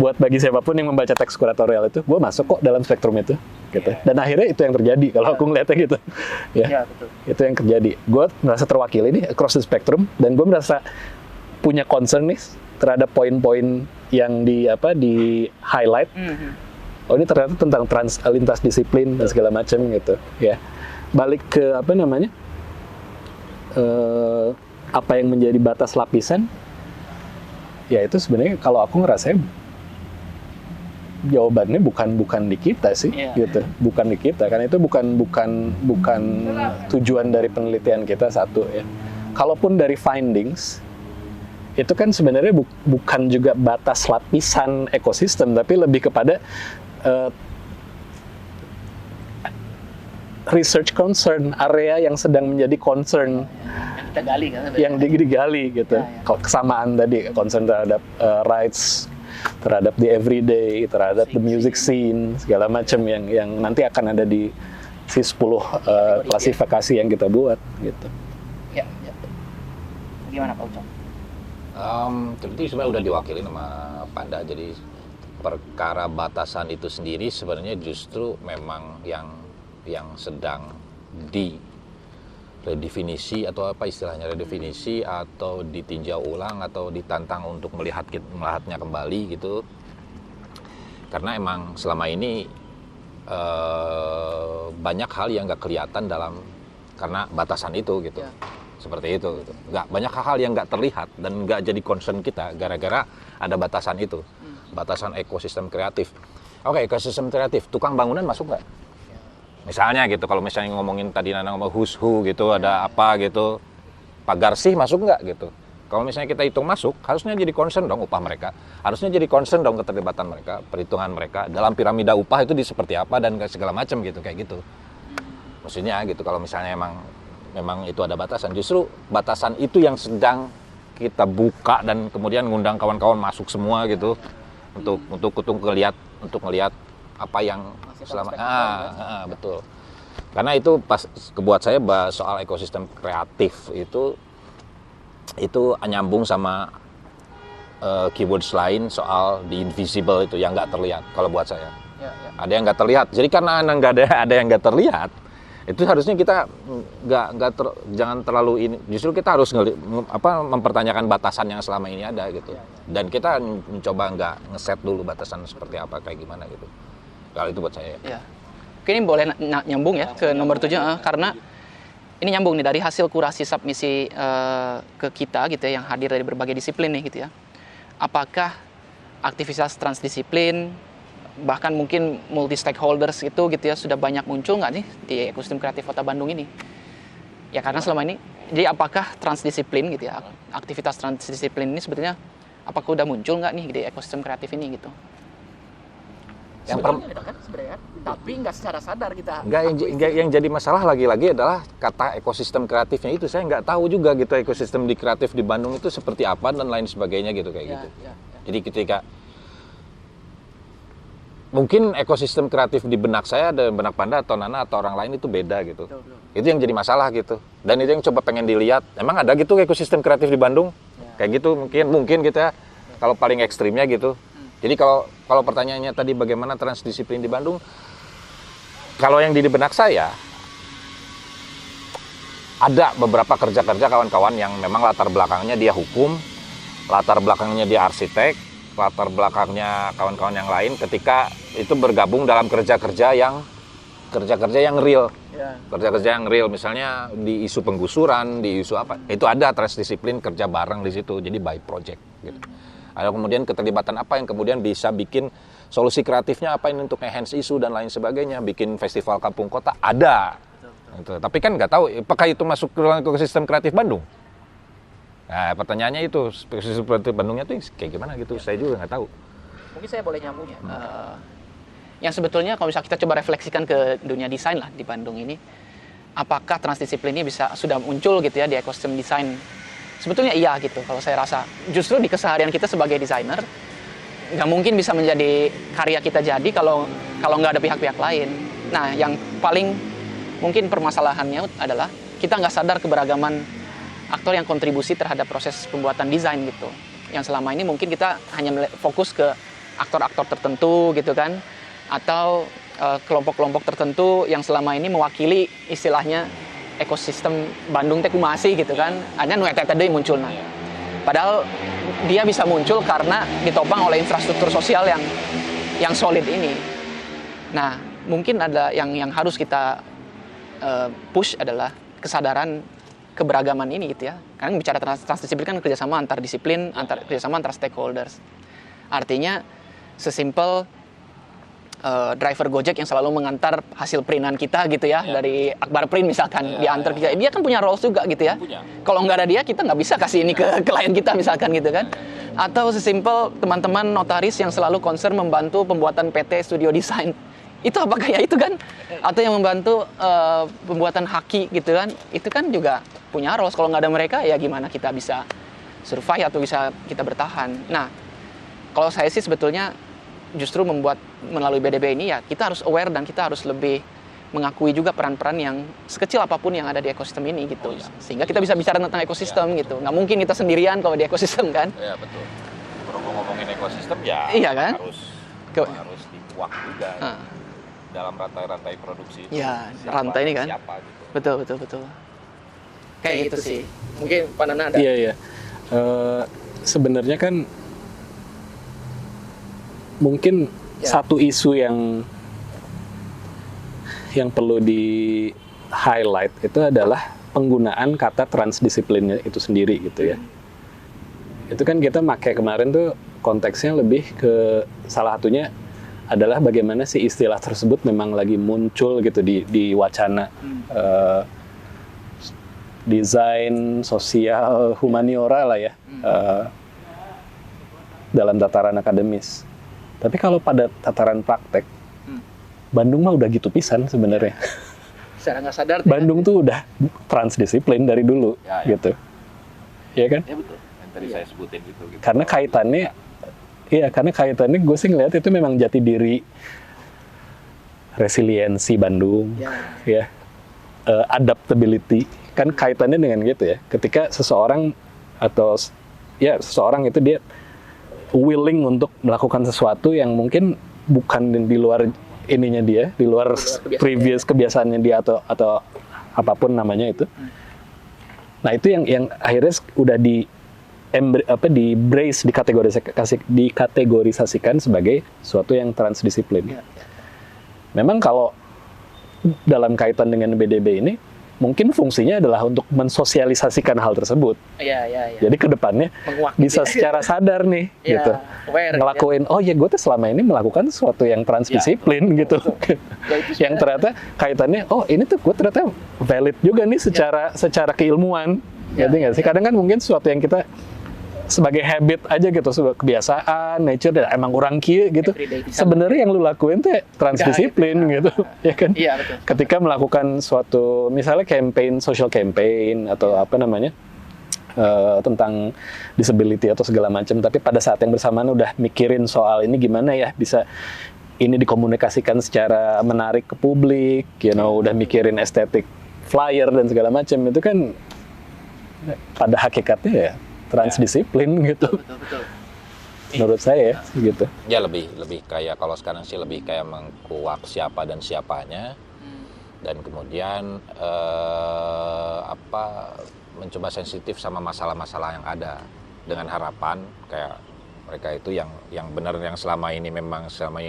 [SPEAKER 3] buat bagi siapapun yang membaca teks kuratorial itu, gue masuk kok dalam spektrum itu, gitu. Dan akhirnya itu yang terjadi kalau aku ngeliatnya gitu, betul. Itu yang terjadi. Gue merasa terwakili nih across the spectrum, dan gue merasa punya concern nih terhadap poin-poin yang di highlight. Oh ini ternyata tentang lintas disiplin dan segala macam gitu, ya. Balik ke apa yang menjadi batas lapisan. Ya itu sebenarnya kalau aku ngerasa jawabannya bukan di kita sih, gitu. Bukan di kita, karena itu bukan tujuan dari penelitian kita satu ya. Kalaupun dari findings itu kan sebenarnya bukan juga batas lapisan ekosistem, tapi lebih kepada research concern, area yang sedang menjadi concern
[SPEAKER 1] Kita gali kan.
[SPEAKER 3] yang digali gitu.
[SPEAKER 1] Ya, ya.
[SPEAKER 3] Kesamaan tadi, concern terhadap rights, terhadap the everyday, terhadap the music scene, segala macam yang nanti akan ada di si 10 klasifikasi yang kita buat gitu.
[SPEAKER 1] Ya, ya. Gimana Pak Ucok?
[SPEAKER 2] Tadi sebenarnya udah diwakili sama Panda, jadi perkara batasan itu sendiri sebenarnya justru memang yang sedang redefinisi atau apa istilahnya, redefinisi atau ditinjau ulang atau ditantang untuk melihatnya kembali gitu, karena emang selama ini banyak hal yang nggak kelihatan karena batasan itu gitu.
[SPEAKER 1] Ya.
[SPEAKER 2] Seperti itu gitu. Banyak hal yang nggak terlihat dan nggak jadi concern kita gara-gara ada batasan itu, batasan ekosistem kreatif. Oke, ekosistem kreatif, tukang bangunan masuk nggak? Misalnya gitu, kalau misalnya ngomongin tadi Nana ngomong who's who gitu, ada apa gitu, pagar sih masuk nggak gitu. Kalau misalnya kita hitung masuk, harusnya jadi concern dong upah mereka, harusnya jadi concern dong keterlibatan mereka, perhitungan mereka dalam piramida upah itu seperti apa dan segala macam gitu, kayak gitu. Maksudnya gitu, kalau misalnya memang itu ada batasan, justru batasan itu yang sedang kita buka dan kemudian ngundang kawan-kawan masuk semua gitu untuk ngelihat apa yang selama betul, karena itu pas kebuat saya bahas soal ekosistem kreatif itu nyambung sama keywords lain soal the invisible itu yang nggak terlihat kalau buat saya.
[SPEAKER 1] Ya, ya.
[SPEAKER 2] Ada yang nggak terlihat, jadi karena ada yang nggak terlihat, itu harusnya kita jangan terlalu ini, justru kita harus mempertanyakan batasan yang selama ini ada gitu, dan kita mencoba nggak ngeset dulu batasan seperti apa, kayak gimana gitu. Kalau itu buat saya.
[SPEAKER 1] Ya. Oke, ini boleh nyambung ya ke nomor 7 karena ini nyambung nih dari hasil kurasi submisi ke kita gitu ya, yang hadir dari berbagai disiplin nih gitu ya. Apakah aktivitas transdisiplin bahkan mungkin multi stakeholders itu gitu ya sudah banyak muncul nggak nih di ekosistem kreatif Kota Bandung ini? Ya karena selama ini, jadi apakah transdisiplin gitu ya, aktivitas transdisiplin ini sebetulnya apakah udah muncul nggak nih di ekosistem kreatif ini gitu? Sebetulnya kan sebenarnya, tapi nggak secara sadar kita.
[SPEAKER 2] Yang jadi masalah lagi-lagi adalah kata ekosistem kreatifnya itu, saya nggak tahu juga gitu ekosistem di kreatif di Bandung itu seperti apa dan lain sebagainya gitu kayak gitu. Ya. Jadi ketika mungkin ekosistem kreatif di benak saya, ada benak Panda atau Nana atau orang lain itu beda gitu. Betul. Itu yang jadi masalah gitu. Dan itu yang coba pengen dilihat. Emang ada gitu ekosistem kreatif di Bandung? Ya. Kayak gitu mungkin gitu ya. Kalau paling ekstrimnya gitu. Jadi kalau pertanyaannya tadi bagaimana transdisiplin di Bandung? Kalau yang di benak saya ada beberapa kerja-kerja kawan-kawan yang memang latar belakangnya dia hukum, latar belakangnya dia arsitek, latar belakangnya kawan-kawan yang lain, ketika itu bergabung dalam kerja-kerja yang real. Ya. Kerja-kerja yang real, misalnya di isu penggusuran, di isu apa, itu ada transdisiplin kerja bareng di situ, jadi by project gitu. Ada kemudian keterlibatan apa yang kemudian bisa bikin solusi kreatifnya apa ini untuk enhance isu dan lain sebagainya, bikin festival kampung kota ada. Gitu. Tapi kan nggak tahu apakah itu masuk ke ekosistem kreatif Bandung. Nah, pertanyaannya itu ekosistem kreatif Bandungnya tuh kayak gimana gitu, saya juga nggak tahu.
[SPEAKER 1] Mungkin saya boleh nyambung ya. Yang sebetulnya kalau misalnya kita coba refleksikan ke dunia desain lah di Bandung ini, apakah transdisiplin ini sudah muncul gitu ya di ekosistem desain? Sebetulnya iya gitu kalau saya rasa. Justru di keseharian kita sebagai desainer nggak mungkin bisa menjadi karya kita jadi kalau nggak ada pihak-pihak lain. Nah, yang paling mungkin permasalahannya adalah kita nggak sadar keberagaman aktor yang kontribusi terhadap proses pembuatan desain gitu. Yang selama ini mungkin kita hanya fokus ke aktor-aktor tertentu gitu kan, atau kelompok-kelompok tertentu yang selama ini mewakili istilahnya ekosistem Bandung teh kumasi gitu kan, hanya nu eta teh munculna. Padahal dia bisa muncul karena ditopang oleh infrastruktur sosial yang solid ini. Nah, mungkin ada yang harus kita push adalah kesadaran keberagaman ini gitu ya. Karena bicara transdisiplin kan kerjasama antar disiplin, kerjasama antar stakeholders. Artinya sesimpel driver Gojek yang selalu mengantar hasil printan kita gitu ya, dari Akbar Print misalkan, diantar kita. Dia kan punya roles juga gitu ya. Kalau nggak ada dia, kita nggak bisa kasih ini ke klien kita misalkan gitu kan. Atau sesimpel teman-teman notaris yang selalu concern membantu pembuatan PT studio desain. itu apakah ya itu kan, atau yang membantu pembuatan haki gitu kan, itu kan juga punya roles. Kalau nggak ada mereka ya gimana kita bisa survive atau bisa kita bertahan. Nah, kalau saya sih sebetulnya justru membuat melalui BDB ini ya kita harus aware dan kita harus lebih mengakui juga peran-peran yang sekecil apapun yang ada di ekosistem ini gitu. Sehingga kita bisa bicara tentang ekosistem gitu. Nggak mungkin kita sendirian kalau di ekosistem kan.
[SPEAKER 2] Ya betul. Kalau ngomongin ekosistem ya
[SPEAKER 1] iya, kan?
[SPEAKER 2] harus dikuak juga dalam rantai-rantai produksi itu.
[SPEAKER 1] Ya, rantai ini kan.
[SPEAKER 2] Siapa gitu.
[SPEAKER 1] Betul. Kayak gitu sih. Mungkin Pak Nana ada.
[SPEAKER 3] Iya. Sebenarnya kan mungkin satu isu yang perlu di highlight itu adalah penggunaan kata transdisiplinnya itu sendiri gitu ya. Itu kan kita pakai kemarin tuh konteksnya lebih ke salah satunya adalah bagaimana si istilah tersebut memang lagi muncul gitu di wacana desain sosial humaniora lah ya, dalam tataran akademis. Tapi kalau pada tataran praktek, Bandung mah udah gitu pisan sebenarnya.
[SPEAKER 1] Secara nggak sadar.
[SPEAKER 3] Bandung tuh udah transdisiplin dari dulu, gitu. Iya kan?
[SPEAKER 2] Ya betul. Yang tadi saya sebutin gitu.
[SPEAKER 3] Karena kaitannya gue sih ngeliat itu memang jati diri resiliensi Bandung, ya, adaptability, kan kaitannya dengan gitu ya. Ketika seseorang itu dia willing untuk melakukan sesuatu yang mungkin bukan di luar ininya dia, di luar previous kebiasaannya dia atau apapun namanya itu. Nah itu yang akhirnya udah di brace, dikategorisasikan sebagai suatu yang transdisiplin. Memang kalau dalam kaitan dengan BDB ini, mungkin fungsinya adalah untuk mensosialisasikan hal tersebut.
[SPEAKER 1] Iya.
[SPEAKER 3] Jadi kedepannya bisa secara sadar nih, gitu, ngelakuin. Oh ya, gue tuh selama ini melakukan sesuatu yang transdisiplin gitu, yang ternyata kaitannya. Oh ini tuh gue ternyata valid juga nih secara keilmuan. Gitu nggak sih? Kadang kan mungkin sesuatu yang kita sebagai habit aja gitu, sebagai kebiasaan, nature, dan emang orang kia gitu. Sebenarnya yang lu lakuin tuh transdisiplin gitu, ya kan?
[SPEAKER 1] Iya, betul.
[SPEAKER 3] Ketika melakukan suatu, misalnya social campaign atau apa namanya, tentang disability atau segala macam, tapi pada saat yang bersamaan udah mikirin soal ini gimana ya bisa ini dikomunikasikan secara menarik ke publik, udah mikirin estetik flyer dan segala macam, itu kan pada hakikatnya ya transdisiplin gitu.
[SPEAKER 1] Betul.
[SPEAKER 3] Menurut saya ya, gitu.
[SPEAKER 2] Ya lebih kayak, kalau sekarang sih lebih kayak mengkuak siapa dan siapanya, dan kemudian mencoba sensitif sama masalah-masalah yang ada, dengan harapan kayak mereka itu yang benar, yang selama ini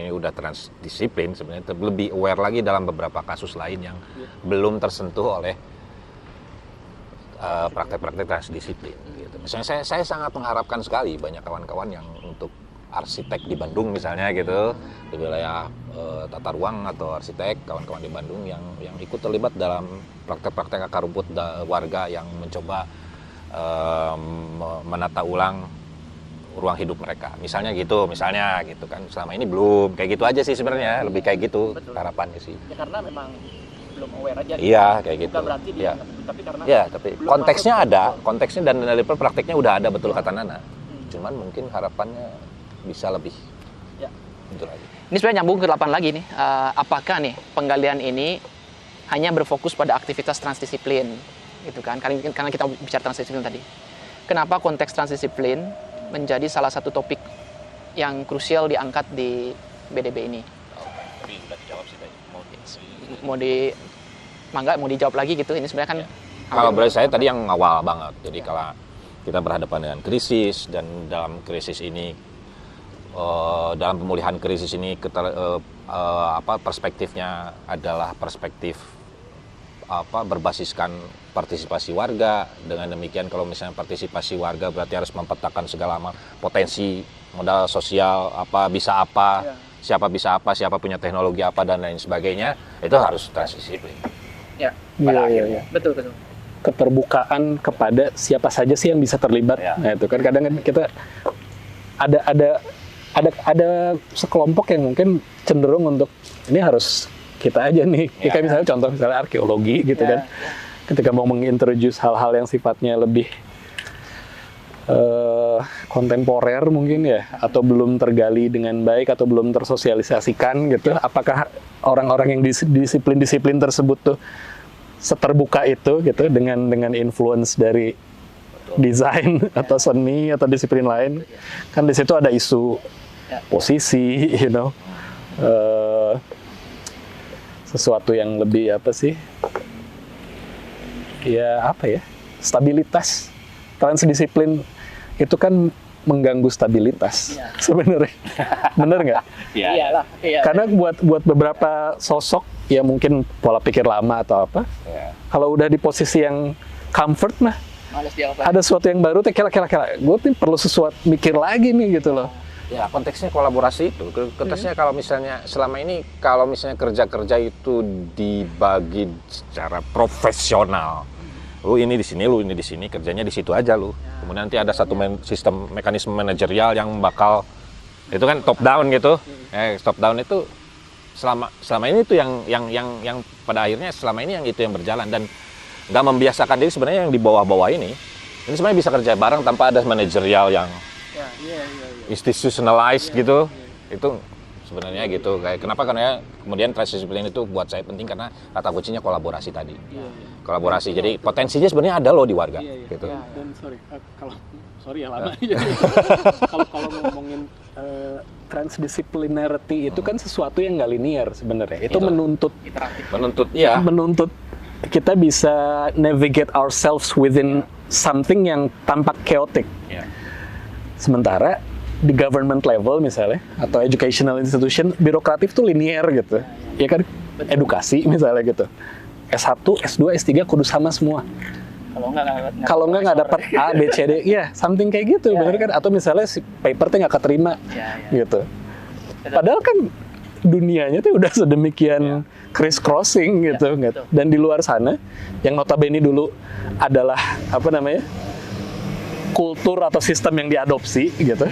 [SPEAKER 2] udah transdisiplin, sebenarnya lebih aware lagi dalam beberapa kasus lain yang belum tersentuh oleh praktek-praktek transdisiplin gitu. Misalnya saya sangat mengharapkan sekali banyak kawan-kawan yang untuk arsitek di Bandung misalnya gitu, di wilayah tata ruang atau arsitek, kawan-kawan di Bandung yang ikut terlibat dalam praktek-praktek akar rumput warga yang mencoba menata ulang ruang hidup mereka. Misalnya gitu kan. Selama ini belum kayak gitu aja sih sebenarnya, lebih kayak gitu. Betul. Harapannya sih.
[SPEAKER 1] Ya karena memang belum aware aja.
[SPEAKER 2] Iya, kayak gitu.
[SPEAKER 1] Bukan berarti dia, tapi karena
[SPEAKER 2] tapi konteksnya ada, konteksnya dan level prakteknya udah ada, betul kata Nana. Cuman mungkin harapannya bisa lebih.
[SPEAKER 1] Ya.
[SPEAKER 2] Betul lagi.
[SPEAKER 1] Ini sebenarnya nyambung ke 8 lagi nih. Apakah nih penggalian ini hanya berfokus pada aktivitas transdisiplin, gitu kan? Karena kita bicara transdisiplin tadi. Kenapa konteks transdisiplin menjadi salah satu topik yang krusial diangkat di BDB ini?
[SPEAKER 2] Tapi udah dijawab sih tadi.
[SPEAKER 1] Mau dijawab lagi gitu. Ini sebenarnya kan
[SPEAKER 2] kalau berarti saya tadi yang awal banget. Jadi kalau kita berhadapan dengan krisis, dan dalam krisis ini, dalam pemulihan krisis ini perspektifnya adalah perspektif berbasiskan partisipasi warga. Dengan demikian kalau misalnya partisipasi warga berarti harus mempetakan segala potensi modal sosial, siapa bisa apa, siapa punya teknologi apa, dan lain sebagainya. Itu harus transdisiplin.
[SPEAKER 1] Ya.
[SPEAKER 3] Pada akhirnya.
[SPEAKER 1] Betul.
[SPEAKER 3] Keterbukaan kepada siapa saja sih yang bisa terlibat.
[SPEAKER 2] Ya.
[SPEAKER 3] Nah itu kan kadang kita ada sekelompok yang mungkin cenderung untuk ini harus kita aja nih. Kayak misalnya contoh misalnya arkeologi gitu kan. Ketika mau mengintroduce hal-hal yang sifatnya lebih kontemporer mungkin ya, atau belum tergali dengan baik atau belum tersosialisasikan gitu. Apakah orang-orang yang disiplin-disiplin tersebut tuh seterbuka itu gitu dengan influence dari desain atau seni atau disiplin lain? Kan di situ ada isu posisi, sesuatu yang lebih apa sih? Ya apa ya? Stabilitas. Transdisiplin itu kan mengganggu stabilitas sebenarnya. Bener nggak?
[SPEAKER 1] Iyalah. Iya.
[SPEAKER 3] Karena buat beberapa sosok ya mungkin pola pikir lama atau apa, kalau udah di posisi yang comfort mah,
[SPEAKER 1] Males diapa.
[SPEAKER 3] ada sesuatu yang baru, kira gue nih perlu sesuatu mikir lagi nih gitu loh.
[SPEAKER 2] Ya konteksnya kolaborasi itu. Konteksnya kalau misalnya selama ini kalau misalnya kerja-kerja itu dibagi secara profesional. Lu ini di sini, lu ini di sini, kerjanya di situ aja lu. Kemudian nanti ada satu sistem mekanisme manajerial yang bakal itu kan top down gitu. Top down itu selama ini itu yang pada akhirnya selama ini yang itu yang berjalan dan nggak membiasakan diri sebenarnya yang di bawah-bawah ini sebenarnya bisa kerja bareng tanpa ada manajerial yang institutionalized gitu. Itu sebenarnya gitu. Kayak kenapa? Karena kemudian transdisiplin itu buat saya penting karena kata kuncinya kolaborasi tadi. Kolaborasi. Jadi potensinya sebenarnya ada loh di warga gitu.
[SPEAKER 3] Dan sorry ya lama. Kalau ngomongin transdisciplinarity itu kan sesuatu yang nggak linear sebenarnya. Itu menuntut kita bisa navigate ourselves within something yang tampak chaotic. Sementara di government level misalnya atau educational institution birokratif tuh linear gitu. Ya kan edukasi misalnya gitu. S1, S2, S3 kudu sama semua. Kalau nggak dapat A, B, C, D, ya something kayak gitu, bener kan? Atau misalnya si paper tuh nggak keterima, gitu. Padahal kan dunianya tuh udah sedemikian criss-crossing gitu, dan di luar sana, yang notabene dulu adalah apa namanya kultur atau sistem yang diadopsi, gitu,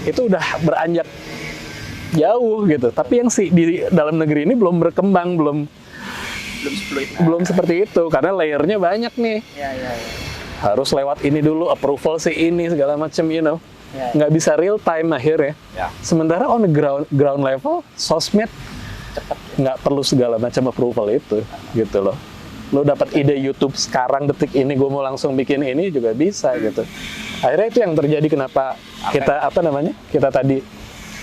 [SPEAKER 3] itu udah beranjak jauh gitu. Tapi yang di dalam negeri ini belum berkembang, belum seperti itu karena layernya banyak nih. Harus lewat ini dulu, approval si ini segala macam, nggak bisa real time akhirnya. Sementara on the ground level, sosmed nggak perlu segala macam approval itu, gitu loh. Lo dapat ide YouTube sekarang detik ini, gue mau langsung bikin ini juga bisa gitu. Akhirnya itu yang terjadi kenapa kita tadi.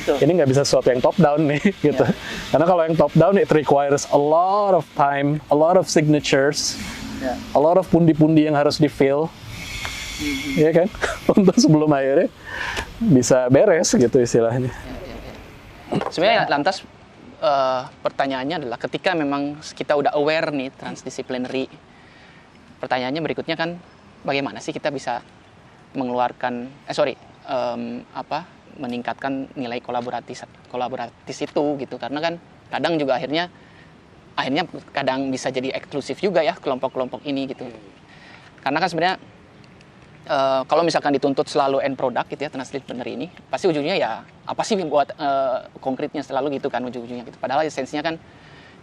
[SPEAKER 3] Ini nggak bisa sesuatu yang top down nih, gitu. Karena kalau yang top down it requires a lot of time, a lot of signatures, a lot of pundi-pundi yang harus di-fill, ya kan? Untuk sebelum akhirnya bisa beres gitu istilahnya.
[SPEAKER 1] Sebenarnya lantas pertanyaannya adalah ketika memang kita udah aware nih transdisciplinary, pertanyaannya berikutnya kan bagaimana sih kita bisa mengeluarkan, meningkatkan nilai kolaboratif itu gitu, karena kan kadang juga akhirnya kadang bisa jadi eksklusif juga ya kelompok-kelompok ini gitu. Karena kan sebenarnya kalau misalkan dituntut selalu end product gitu ya transdisciplinary ini, pasti ujungnya ya apa sih buat konkretnya selalu gitu kan ujung-ujungnya gitu. Padahal esensinya kan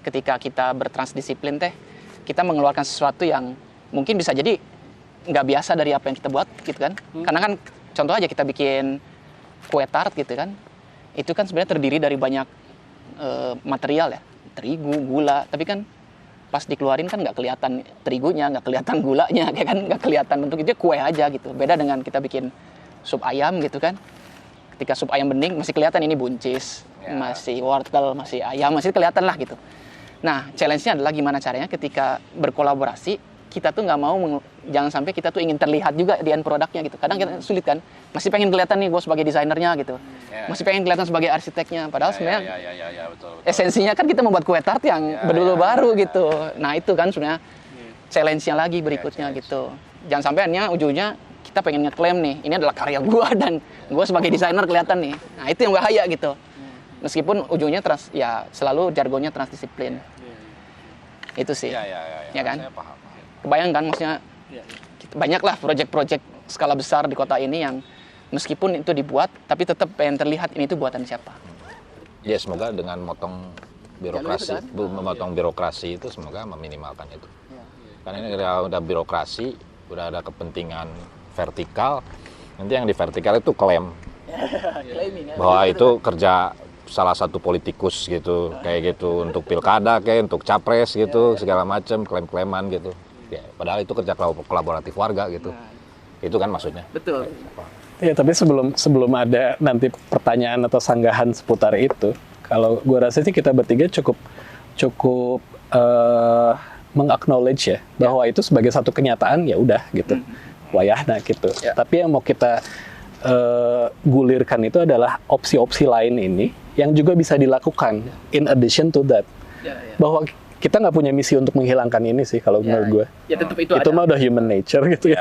[SPEAKER 1] ketika kita bertransdisiplin kita mengeluarkan sesuatu yang mungkin bisa jadi nggak biasa dari apa yang kita buat gitu kan. Karena kan contoh aja kita bikin kue tart gitu kan, itu kan sebenarnya terdiri dari banyak material ya, terigu, gula, tapi kan pas dikeluarin kan nggak kelihatan terigunya, nggak kelihatan gulanya, kayak kan nggak kelihatan bentuk itu kue aja gitu. Beda dengan kita bikin sup ayam gitu kan, ketika sup ayam bening masih kelihatan ini buncis, masih wortel, masih ayam, masih kelihatan lah gitu. Nah challenge-nya adalah gimana caranya ketika berkolaborasi kita tuh nggak mau, jangan sampai kita tuh ingin terlihat juga di end produknya gitu. Kadang kita sulit kan, masih pengen kelihatan nih gue sebagai desainernya gitu, masih pengen kelihatan sebagai arsiteknya. Padahal sebenarnya betul. Esensinya kan kita membuat kue tart yang baru gitu. Nah itu kan sebenarnya challenge-nya lagi berikutnya gitu. Jangan sampai hanya ujungnya kita pengen ngeklaim nih, ini adalah karya gue dan gue sebagai desainer kelihatan nih. Nah itu yang bahaya gitu. Meskipun ujungnya selalu jargonnya transdisiplin. Itu sih, ya kan? Saya paham. Kebayang kan maksudnya banyaklah proyek-proyek skala besar di kota ini yang Meskipun itu dibuat, tapi tetap pengen terlihat ini tuh buatan siapa.
[SPEAKER 2] Ya semoga dengan memotong birokrasi,
[SPEAKER 1] Jalur itu kan?
[SPEAKER 2] memotong birokrasi itu semoga meminimalkan itu. Karena ini udah birokrasi, udah ada kepentingan vertikal, nanti yang di vertikal itu klaim bahwa itu kerja salah satu politikus gitu, kayak gitu untuk pilkada, kayak untuk capres gitu, segala macam klaim-klaiman gitu. Ya, padahal itu kerja kolaboratif warga gitu. Itu kan maksudnya.
[SPEAKER 1] Betul.
[SPEAKER 3] Ya, tapi sebelum ada nanti pertanyaan atau sanggahan seputar itu, kalau gue rasa sih kita bertiga cukup meng-acknowledge ya bahwa itu sebagai satu kenyataan, ya udah gitu, wayahna gitu. Tapi yang mau kita gulirkan itu adalah opsi-opsi lain ini yang juga bisa dilakukan in addition to that. Bahwa kita nggak punya misi untuk menghilangkan ini sih kalau menurut gue.
[SPEAKER 1] Ya tetap itu ada.
[SPEAKER 3] Mah udah human nature gitu ya.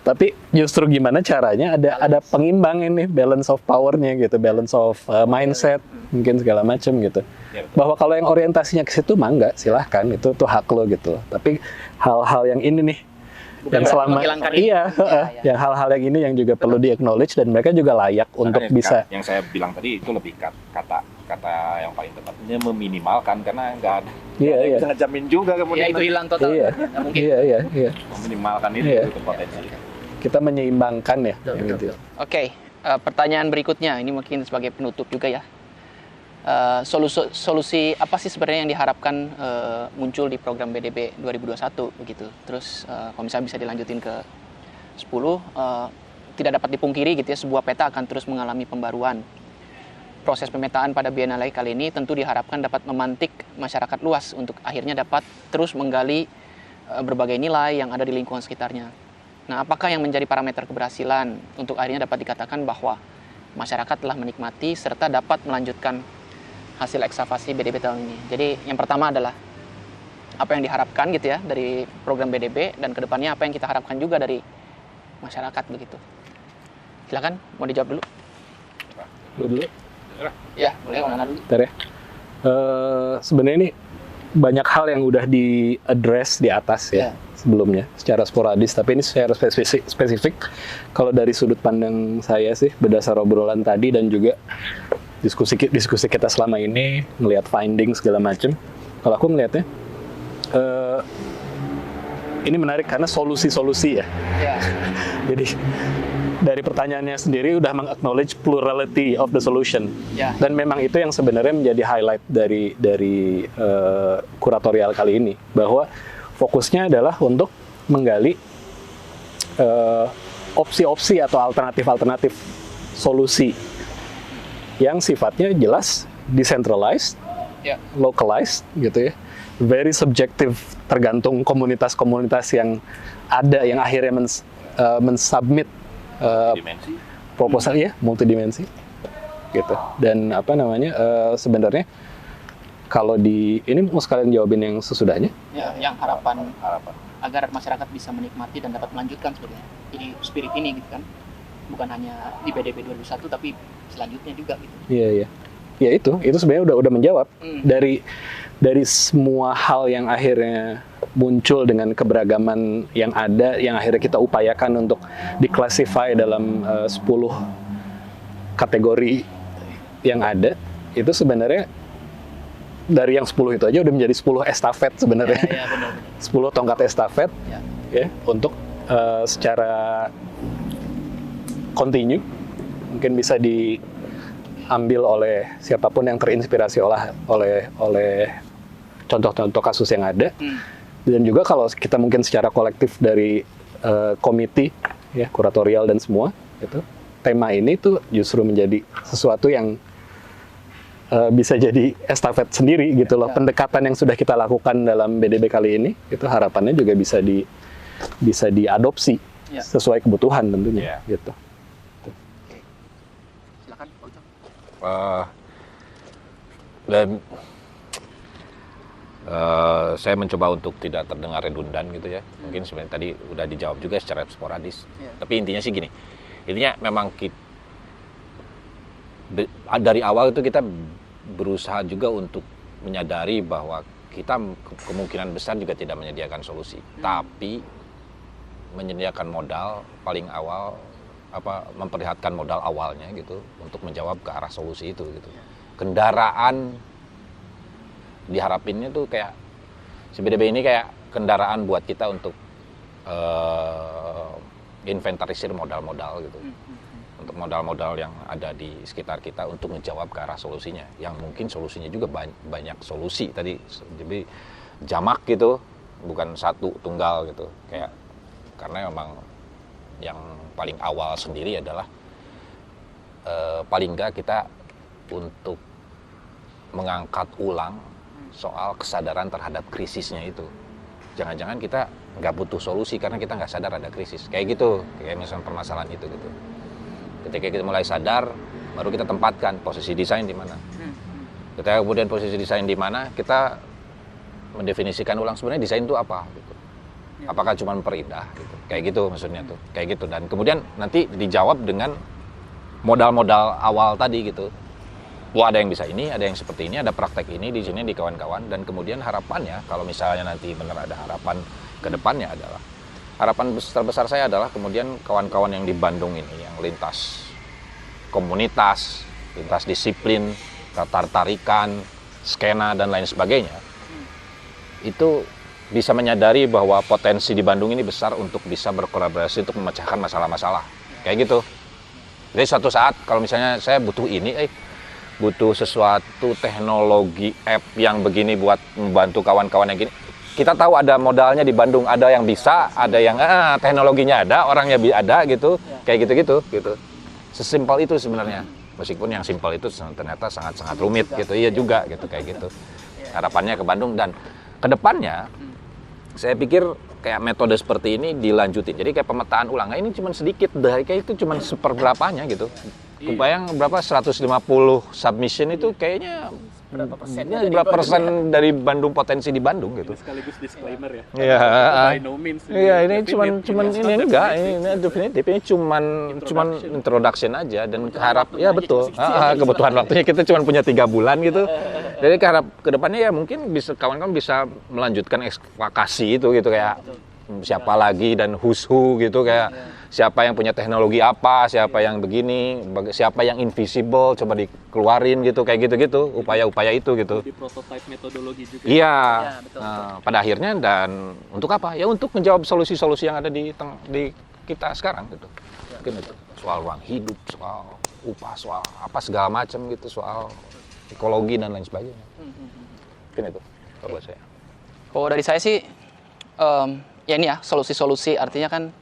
[SPEAKER 3] Tapi justru gimana caranya ada pengimbang ini, balance of power-nya gitu, balance of mindset, mungkin segala macam gitu. Bahwa kalau yang orientasinya ke situ mah enggak, silahkan, itu tuh hak lo gitu. Tapi hal-hal yang ini nih,
[SPEAKER 1] Bukan
[SPEAKER 3] yang selama yang hal-hal yang ini yang juga perlu di-acknowledge dan mereka juga layak untuk bisa.
[SPEAKER 4] Yang saya bilang tadi itu lebih kata yang paling tepatnya meminimalkan, karena nggak ada yang bisa ngejamin juga kemudian
[SPEAKER 1] itu hilang total. Nggak mungkin.
[SPEAKER 3] Iya.
[SPEAKER 4] Meminimalkan itu potensi.
[SPEAKER 3] Kita menyeimbangkan ya. Gitu.
[SPEAKER 1] Oke, pertanyaan berikutnya ini mungkin sebagai penutup juga ya. Solusi apa sih sebenarnya yang diharapkan muncul di program BDB 2021 begitu. Terus kalau misalnya bisa dilanjutin ke 10, tidak dapat dipungkiri gitu ya, sebuah peta akan terus mengalami pembaruan. Proses pemetaan pada Biennale kali ini tentu diharapkan dapat memantik masyarakat luas untuk akhirnya dapat terus menggali berbagai nilai yang ada di lingkungan sekitarnya. Nah, apakah yang menjadi parameter keberhasilan untuk akhirnya dapat dikatakan bahwa masyarakat telah menikmati serta dapat melanjutkan hasil ekskavasi BDB tahun ini? Jadi yang pertama adalah apa yang diharapkan gitu ya dari program BDB, dan kedepannya apa yang kita harapkan juga dari masyarakat begitu. Silakan, mau dijawab dulu?
[SPEAKER 3] Dulu.
[SPEAKER 1] Ya, boleh mana dulu?
[SPEAKER 3] Bentar ya. Sebenarnya ini banyak hal yang udah di-address di atas ya sebelumnya secara sporadis, tapi ini secara spesifik kalau dari sudut pandang saya sih berdasar obrolan tadi dan juga diskusi kita selama ini, ngelihat finding segala macam. Kalau aku ngelihatnya ini menarik karena solusi-solusi ya. Jadi dari pertanyaannya sendiri udah meng-acknowledge plurality of the solution. Dan memang itu yang sebenarnya menjadi highlight dari kuratorial kali ini, bahwa fokusnya adalah untuk menggali opsi-opsi atau alternatif-alternatif solusi yang sifatnya jelas decentralized, localized gitu ya, very subjective, tergantung komunitas-komunitas yang ada yang akhirnya mensubmit proposal ya, multidimensi gitu. Dan apa namanya, sebenarnya kalau ini mau sekalian jawabin yang sesudahnya
[SPEAKER 1] ya, yang harapan agar masyarakat bisa menikmati dan dapat melanjutkan sebenarnya ini spirit ini gitu kan, bukan hanya di BDB 2001 tapi selanjutnya juga gitu.
[SPEAKER 3] Iya ya, itu sebenarnya udah menjawab dari semua hal yang akhirnya muncul dengan keberagaman yang ada, yang akhirnya kita upayakan untuk diklasifikasi dalam 10 kategori yang ada. Itu sebenarnya dari yang 10 itu aja udah menjadi 10 estafet sebenarnya. 10 tongkat estafet ya, untuk secara continue mungkin bisa diambil oleh siapapun yang terinspirasi oleh contoh-contoh kasus yang ada. Dan juga kalau kita mungkin secara kolektif dari komite ya, kuratorial dan semua gitu, tema ini tuh justru menjadi sesuatu yang bisa jadi estafet sendiri gitu loh. Pendekatan yang sudah kita lakukan dalam BDB kali ini itu harapannya juga bisa diadopsi sesuai kebutuhan tentunya gitu.
[SPEAKER 1] Silakan Pak Ucok.
[SPEAKER 2] Dan saya mencoba untuk tidak terdengar redundan gitu ya. Mungkin sebenarnya tadi udah dijawab juga secara sporadis. Tapi intinya sih gini. Intinya memang dari awal itu kita berusaha juga untuk menyadari bahwa kita kemungkinan besar juga tidak menyediakan solusi. Tapi menyediakan modal paling awal memperlihatkan modal awalnya gitu untuk menjawab ke arah solusi itu gitu. Kendaraan diharapinnya tuh kayak si BDB ini kayak kendaraan buat kita untuk inventarisir modal-modal gitu. Untuk modal-modal yang ada di sekitar kita untuk menjawab ke arah solusinya. Yang mungkin solusinya juga banyak solusi tadi. Jadi jamak gitu, bukan satu tunggal gitu. Kayak karena memang yang paling awal sendiri adalah paling enggak kita untuk mengangkat ulang soal kesadaran terhadap krisisnya itu. Jangan-jangan kita nggak butuh solusi karena kita nggak sadar ada krisis. Kayak gitu, kayak misalnya permasalahan itu gitu. Ketika kita mulai sadar, baru kita tempatkan posisi desain di mana. Ketika kemudian posisi desain di mana, kita mendefinisikan ulang sebenarnya desain itu apa gitu. Apakah cuma memperindah gitu. Kayak gitu maksudnya tuh. Kayak gitu, dan kemudian nanti dijawab dengan modal-modal awal tadi gitu. Wah, ada yang bisa ini, ada yang seperti ini, ada praktek ini di sini di kawan-kawan, dan kemudian harapannya kalau misalnya nanti benar ada harapan ke depannya adalah harapan terbesar saya adalah kemudian kawan-kawan yang di Bandung ini yang lintas komunitas, lintas disiplin, tarikan, skena dan lain sebagainya itu bisa menyadari bahwa potensi di Bandung ini besar untuk bisa berkolaborasi untuk memecahkan masalah-masalah kayak gitu. Jadi suatu saat kalau misalnya saya butuh ini, butuh sesuatu teknologi app yang begini buat membantu kawan-kawan yang gini, kita tahu ada modalnya di Bandung, ada yang bisa, ada yang teknologinya ada, orangnya ada gitu, kayak gitu. Sesimpel itu sebenarnya, meskipun yang simpel itu ternyata sangat-sangat rumit gitu, iya juga gitu kayak gitu. Harapannya ke Bandung, dan kedepannya saya pikir kayak metode seperti ini dilanjutin. Jadi kayak pemetaan ulang, ini cuma sedikit, kayak itu cuma seperberapanya gitu. Kebayang berapa 150 submission itu kayaknya berapa persen dari Bandung, potensi di Bandung gitu.
[SPEAKER 3] Sekaligus disclaimer ya.
[SPEAKER 2] Iya.
[SPEAKER 3] By no means.
[SPEAKER 2] Iya, ini cuman ini enggak, ini definitif, ini cuman introduction aja, dan harap ya betul. Kebutuhan waktunya kita cuma punya 3 bulan gitu. Jadi harap kedepannya ya mungkin bisa kawan-kawan bisa melanjutkan eksploitasi itu gitu, kayak siapa lagi dan who's who gitu, kayak siapa yang punya teknologi apa, siapa yang begini, siapa yang invisible, coba dikeluarin gitu, kayak gitu-gitu, upaya-upaya itu gitu.
[SPEAKER 3] Di prototype metodologi juga.
[SPEAKER 2] Iya,
[SPEAKER 1] betul.
[SPEAKER 2] Pada akhirnya, dan untuk apa? Ya untuk menjawab solusi-solusi yang ada di kita sekarang gitu. Mungkin itu soal ruang hidup, soal upah, soal apa segala macam gitu, soal ekologi dan lain sebagainya. Mungkin itu kalau saya.
[SPEAKER 1] Kalau dari saya sih, ya ini ya solusi-solusi, artinya kan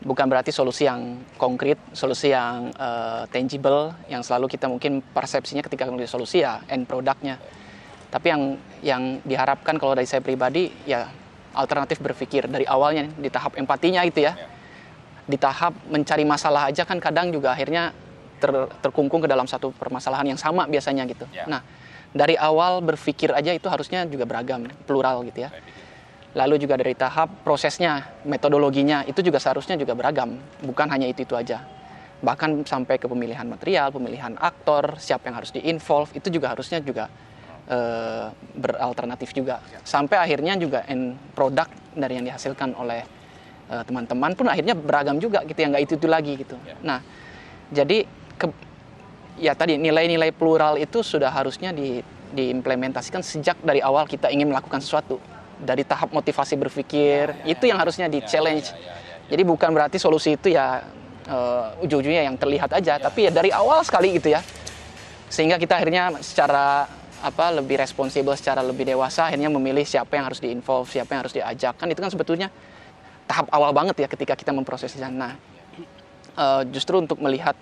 [SPEAKER 1] bukan berarti solusi yang konkret, solusi yang tangible, yang selalu kita mungkin persepsinya ketika menulis solusi ya end produknya. Tapi yang diharapkan kalau dari saya pribadi ya alternatif berpikir dari awalnya di tahap empatinya gitu ya. Di tahap mencari masalah aja kan kadang juga akhirnya terkungkung ke dalam satu permasalahan yang sama biasanya gitu. Nah, dari awal berpikir aja itu harusnya juga beragam, plural gitu ya. Lalu juga dari tahap prosesnya, metodologinya itu juga seharusnya juga beragam, bukan hanya itu aja. Bahkan sampai ke pemilihan material, pemilihan aktor, siapa yang harus di-involve, itu juga harusnya juga beralternatif juga. Sampai akhirnya juga end product dari yang dihasilkan oleh teman-teman pun akhirnya beragam juga gitu, yang nggak itu lagi gitu. Nah, jadi ya tadi nilai-nilai plural itu sudah harusnya diimplementasikan sejak dari awal kita ingin melakukan sesuatu. Dari tahap motivasi berpikir, itu yang harusnya di-challenge. Jadi bukan berarti solusi itu ya ujung-ujungnya yang terlihat aja, tapi ya dari awal sekali gitu ya. Sehingga kita akhirnya secara lebih responsibel, secara lebih dewasa, akhirnya memilih siapa yang harus di-involve, siapa yang harus diajak. Kan itu kan sebetulnya tahap awal banget ya ketika kita memprosesnya. Nah, justru untuk melihat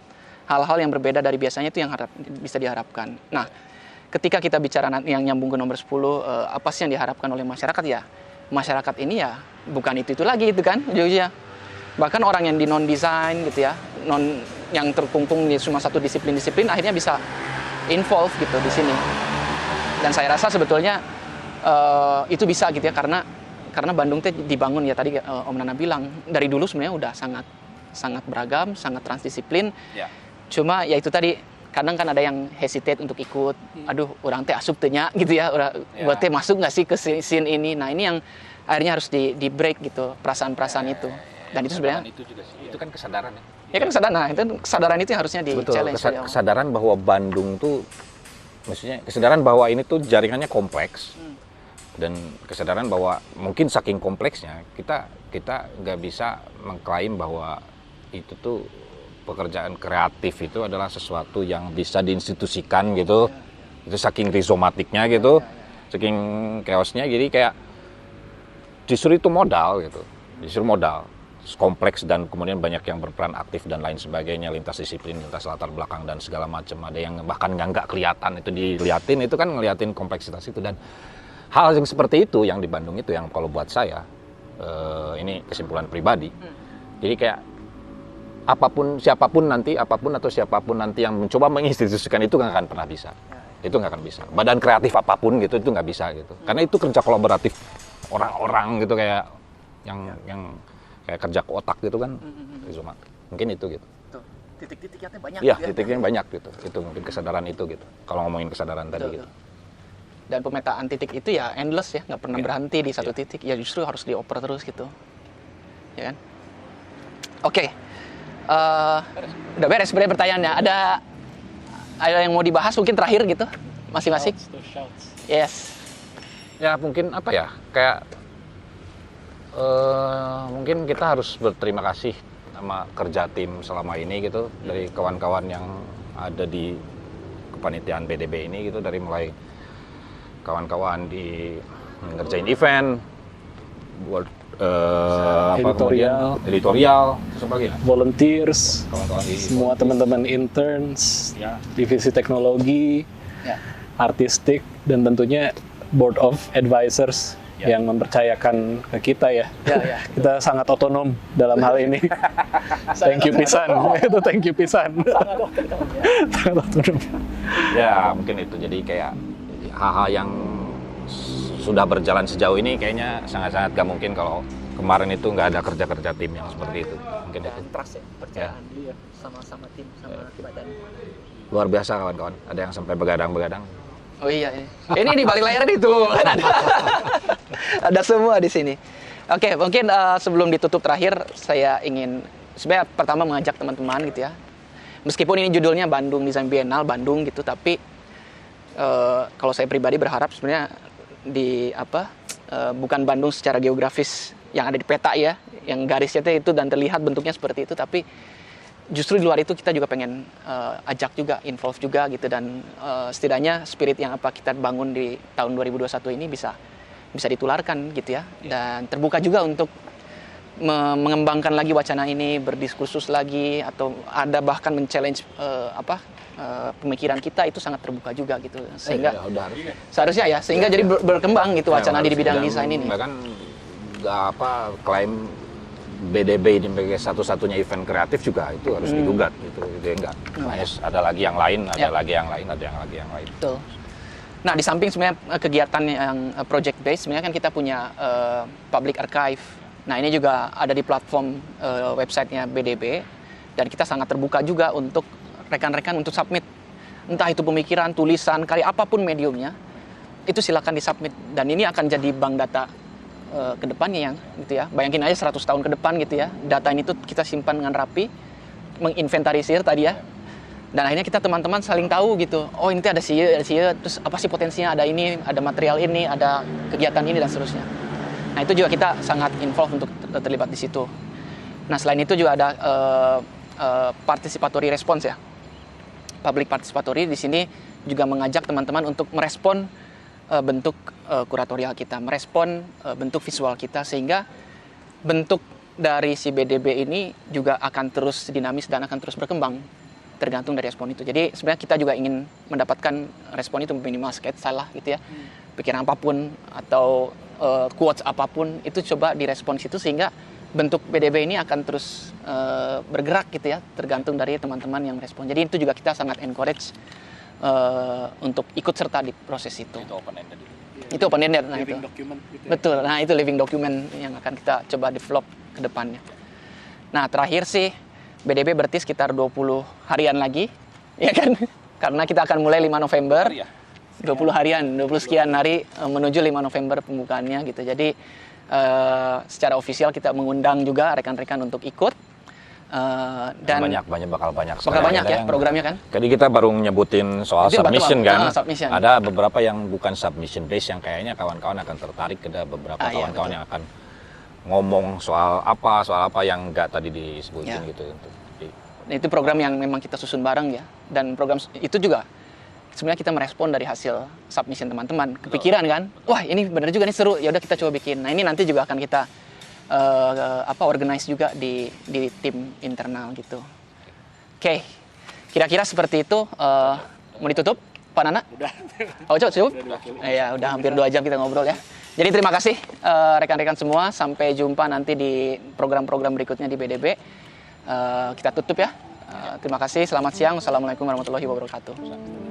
[SPEAKER 1] hal-hal yang berbeda dari biasanya itu yang bisa diharapkan. Nah, ketika kita bicara yang nyambung ke nomor 10, apa sih yang diharapkan oleh masyarakat ya? Masyarakat ini ya bukan itu lagi itu kan, ujung-ujungnya. Bahkan orang yang di non-design gitu ya, yang terkungkung di cuma satu disiplin akhirnya bisa involve gitu di sini. Dan saya rasa sebetulnya itu bisa gitu ya, karena Bandung teh dibangun ya tadi Om Nana bilang dari dulu sebenarnya udah sangat beragam, sangat transdisiplin. Cuma ya itu tadi, kadang kan ada yang hesitate untuk ikut, aduh orang teh asup teh nya gitu ya, buat teh masuk nggak sih ke scene ini. Nah ini yang akhirnya harus di break gitu, perasaan-perasaan itu. Dan itu sebenarnya
[SPEAKER 2] itu juga sih. Itu kan kesadaran ya.
[SPEAKER 1] Ya kan kesadaran, nah, itu kesadaran itu yang harusnya di
[SPEAKER 2] Betul,
[SPEAKER 1] challenge.
[SPEAKER 2] kesadaran bahwa Bandung tuh, maksudnya kesadaran bahwa ini tuh jaringannya kompleks, dan kesadaran bahwa mungkin saking kompleksnya kita nggak bisa mengklaim bahwa itu tuh pekerjaan kreatif itu adalah sesuatu yang bisa diinstitusikan gitu. Itu saking rizomatiknya gitu, saking chaosnya, jadi kayak justru itu modal gitu, justru modal kompleks, dan kemudian banyak yang berperan aktif dan lain sebagainya, lintas disiplin, lintas latar belakang dan segala macam. Ada yang bahkan nggak kelihatan, itu diliatin, itu kan ngeliatin kompleksitas itu. Dan hal yang seperti itu yang di Bandung itu yang kalau buat saya, ini kesimpulan pribadi, jadi kayak siapapun nanti yang mencoba menginstitusikan itu nggak akan pernah bisa. Itu nggak akan bisa. Badan kreatif apapun gitu itu nggak bisa gitu. Karena itu kerja kolaboratif orang-orang gitu, kayak yang kayak kerja ke otak gitu kan. Mungkin itu gitu.
[SPEAKER 1] Titik-titiknya banyak.
[SPEAKER 2] Iya, titiknya banyak gitu. Itu mungkin kesadaran itu gitu. Kalau ngomongin kesadaran tadi gitu.
[SPEAKER 1] Dan pemetaan titik itu ya endless ya, nggak pernah berhenti di satu titik. Ya justru harus dioper terus gitu. Ya kan? Oke. Udah beres sebenarnya pertanyaannya. Ada yang mau dibahas mungkin terakhir gitu masing-masing? Yes.
[SPEAKER 2] Ya mungkin apa ya, kayak mungkin kita harus berterima kasih sama kerja tim selama ini gitu, dari kawan-kawan yang ada di kepanitiaan BDB ini gitu, dari mulai kawan-kawan di ngerjain event, buat editorial, sebagainya,
[SPEAKER 3] volunteers,
[SPEAKER 2] kawan-kawan di
[SPEAKER 3] semua teman-teman interns, divisi teknologi, artistik, dan tentunya board of advisors yang mempercayakan ke kita ya. Kita sangat otonom dalam hal ini. Thank you pisan. Itu thank you pisan. Sangat otonom.
[SPEAKER 2] Ya mungkin itu, jadi kayak hal-hal yang sudah berjalan sejauh ini kayaknya sangat-sangat gak mungkin kalau kemarin itu nggak ada kerja-kerja tim yang seperti itu. Mungkin itu.
[SPEAKER 1] Trust ya, percayaan sama tim, sama badan.
[SPEAKER 2] Luar biasa kawan-kawan, ada yang sampai begadang-begadang.
[SPEAKER 1] Oh iya. Ini di balik layar itu kan ada semua di sini. Oke, mungkin sebelum ditutup terakhir, saya ingin sebenarnya pertama mengajak teman-teman gitu ya. Meskipun ini judulnya Bandung Design Biennale Bandung gitu, tapi kalau saya pribadi berharap sebenarnya bukan Bandung secara geografis yang ada di peta ya, yang garisnya itu dan terlihat bentuknya seperti itu, tapi justru di luar itu kita juga pengen ajak juga, involve juga gitu, dan setidaknya spirit yang kita bangun di tahun 2021 ini bisa ditularkan gitu ya, dan terbuka juga untuk mengembangkan lagi wacana ini, berdiskursus lagi, atau ada bahkan men-challenge pemikiran kita, itu sangat terbuka juga gitu, sehingga seharusnya ya, sehingga jadi berkembang gitu wacana di bidang desain ini.
[SPEAKER 2] Bahkan klaim BDB ini sebagai satu-satunya event kreatif juga itu harus digugat gitu, enggak. Ada lagi yang lain, ada lagi yang lain.
[SPEAKER 1] Betul. Nah, di samping sebenarnya kegiatan yang project based, sebenarnya kan kita punya public archive. Nah, ini juga ada di platform websitenya BDB, dan kita sangat terbuka juga untuk rekan-rekan untuk submit, entah itu pemikiran, tulisan, karya apapun mediumnya, itu silakan disubmit, dan ini akan jadi bank data ke depannya yang gitu ya. Bayangin aja 100 tahun ke depan gitu ya. Data ini tuh kita simpan dengan rapi, menginventarisir tadi ya. Dan akhirnya kita teman-teman saling tahu gitu. Oh, ini ada sih, terus apa sih potensinya, ada ini, ada material ini, ada kegiatan ini dan seterusnya. Nah, itu juga kita sangat involve untuk terlibat di situ. Nah, selain itu juga ada participatory response ya. Public participatory di sini juga mengajak teman-teman untuk merespon bentuk kuratorial kita, merespon bentuk visual kita, sehingga bentuk dari si BDB ini juga akan terus dinamis dan akan terus berkembang tergantung dari respon itu. Jadi sebenarnya kita juga ingin mendapatkan respon itu minimal sketsa lah gitu ya. Pikiran apapun atau quotes apapun itu coba direspon situ, sehingga bentuk BDB ini akan terus bergerak gitu ya, tergantung dari teman-teman yang respon. Jadi itu juga kita sangat encourage untuk ikut serta di proses itu. Itu open-ended. Nah, itu. Gitu. Betul. Nah, itu living document yang akan kita coba develop ke depannya. Nah, terakhir sih BDB berarti sekitar 20 harian lagi, ya kan? Karena kita akan mulai 5 November. 20 harian, 20 sekian hari menuju 5 November pembukaannya gitu. Jadi secara ofisial kita mengundang juga rekan-rekan untuk ikut. Dan
[SPEAKER 2] bakal banyak
[SPEAKER 1] ya programnya kan.
[SPEAKER 2] Jadi kita baru nyebutin soal
[SPEAKER 1] itu
[SPEAKER 2] submission kan.
[SPEAKER 1] Submission.
[SPEAKER 2] Ada beberapa yang bukan submission base yang kayaknya kawan-kawan akan tertarik, ada beberapa kawan-kawan yang akan ngomong soal apa yang enggak tadi disebutin gitu.
[SPEAKER 1] Nah, itu program yang memang kita susun bareng ya. Dan program itu juga sebenarnya kita merespon dari hasil submission teman-teman. Kepikiran kan, wah ini benar juga nih seru. Ya udah kita coba bikin. Nah ini nanti juga akan kita organize juga di tim internal gitu. Oke. Kira-kira seperti itu. Mau ditutup, Pak Nana?
[SPEAKER 4] Udah.
[SPEAKER 1] Oh, cukup? Ya, udah hampir 2 jam kita ngobrol ya. Jadi terima kasih rekan-rekan semua. Sampai jumpa nanti di program-program berikutnya di BDB. Kita tutup ya. Terima kasih. Selamat siang. Wassalamualaikum warahmatullahi wabarakatuh.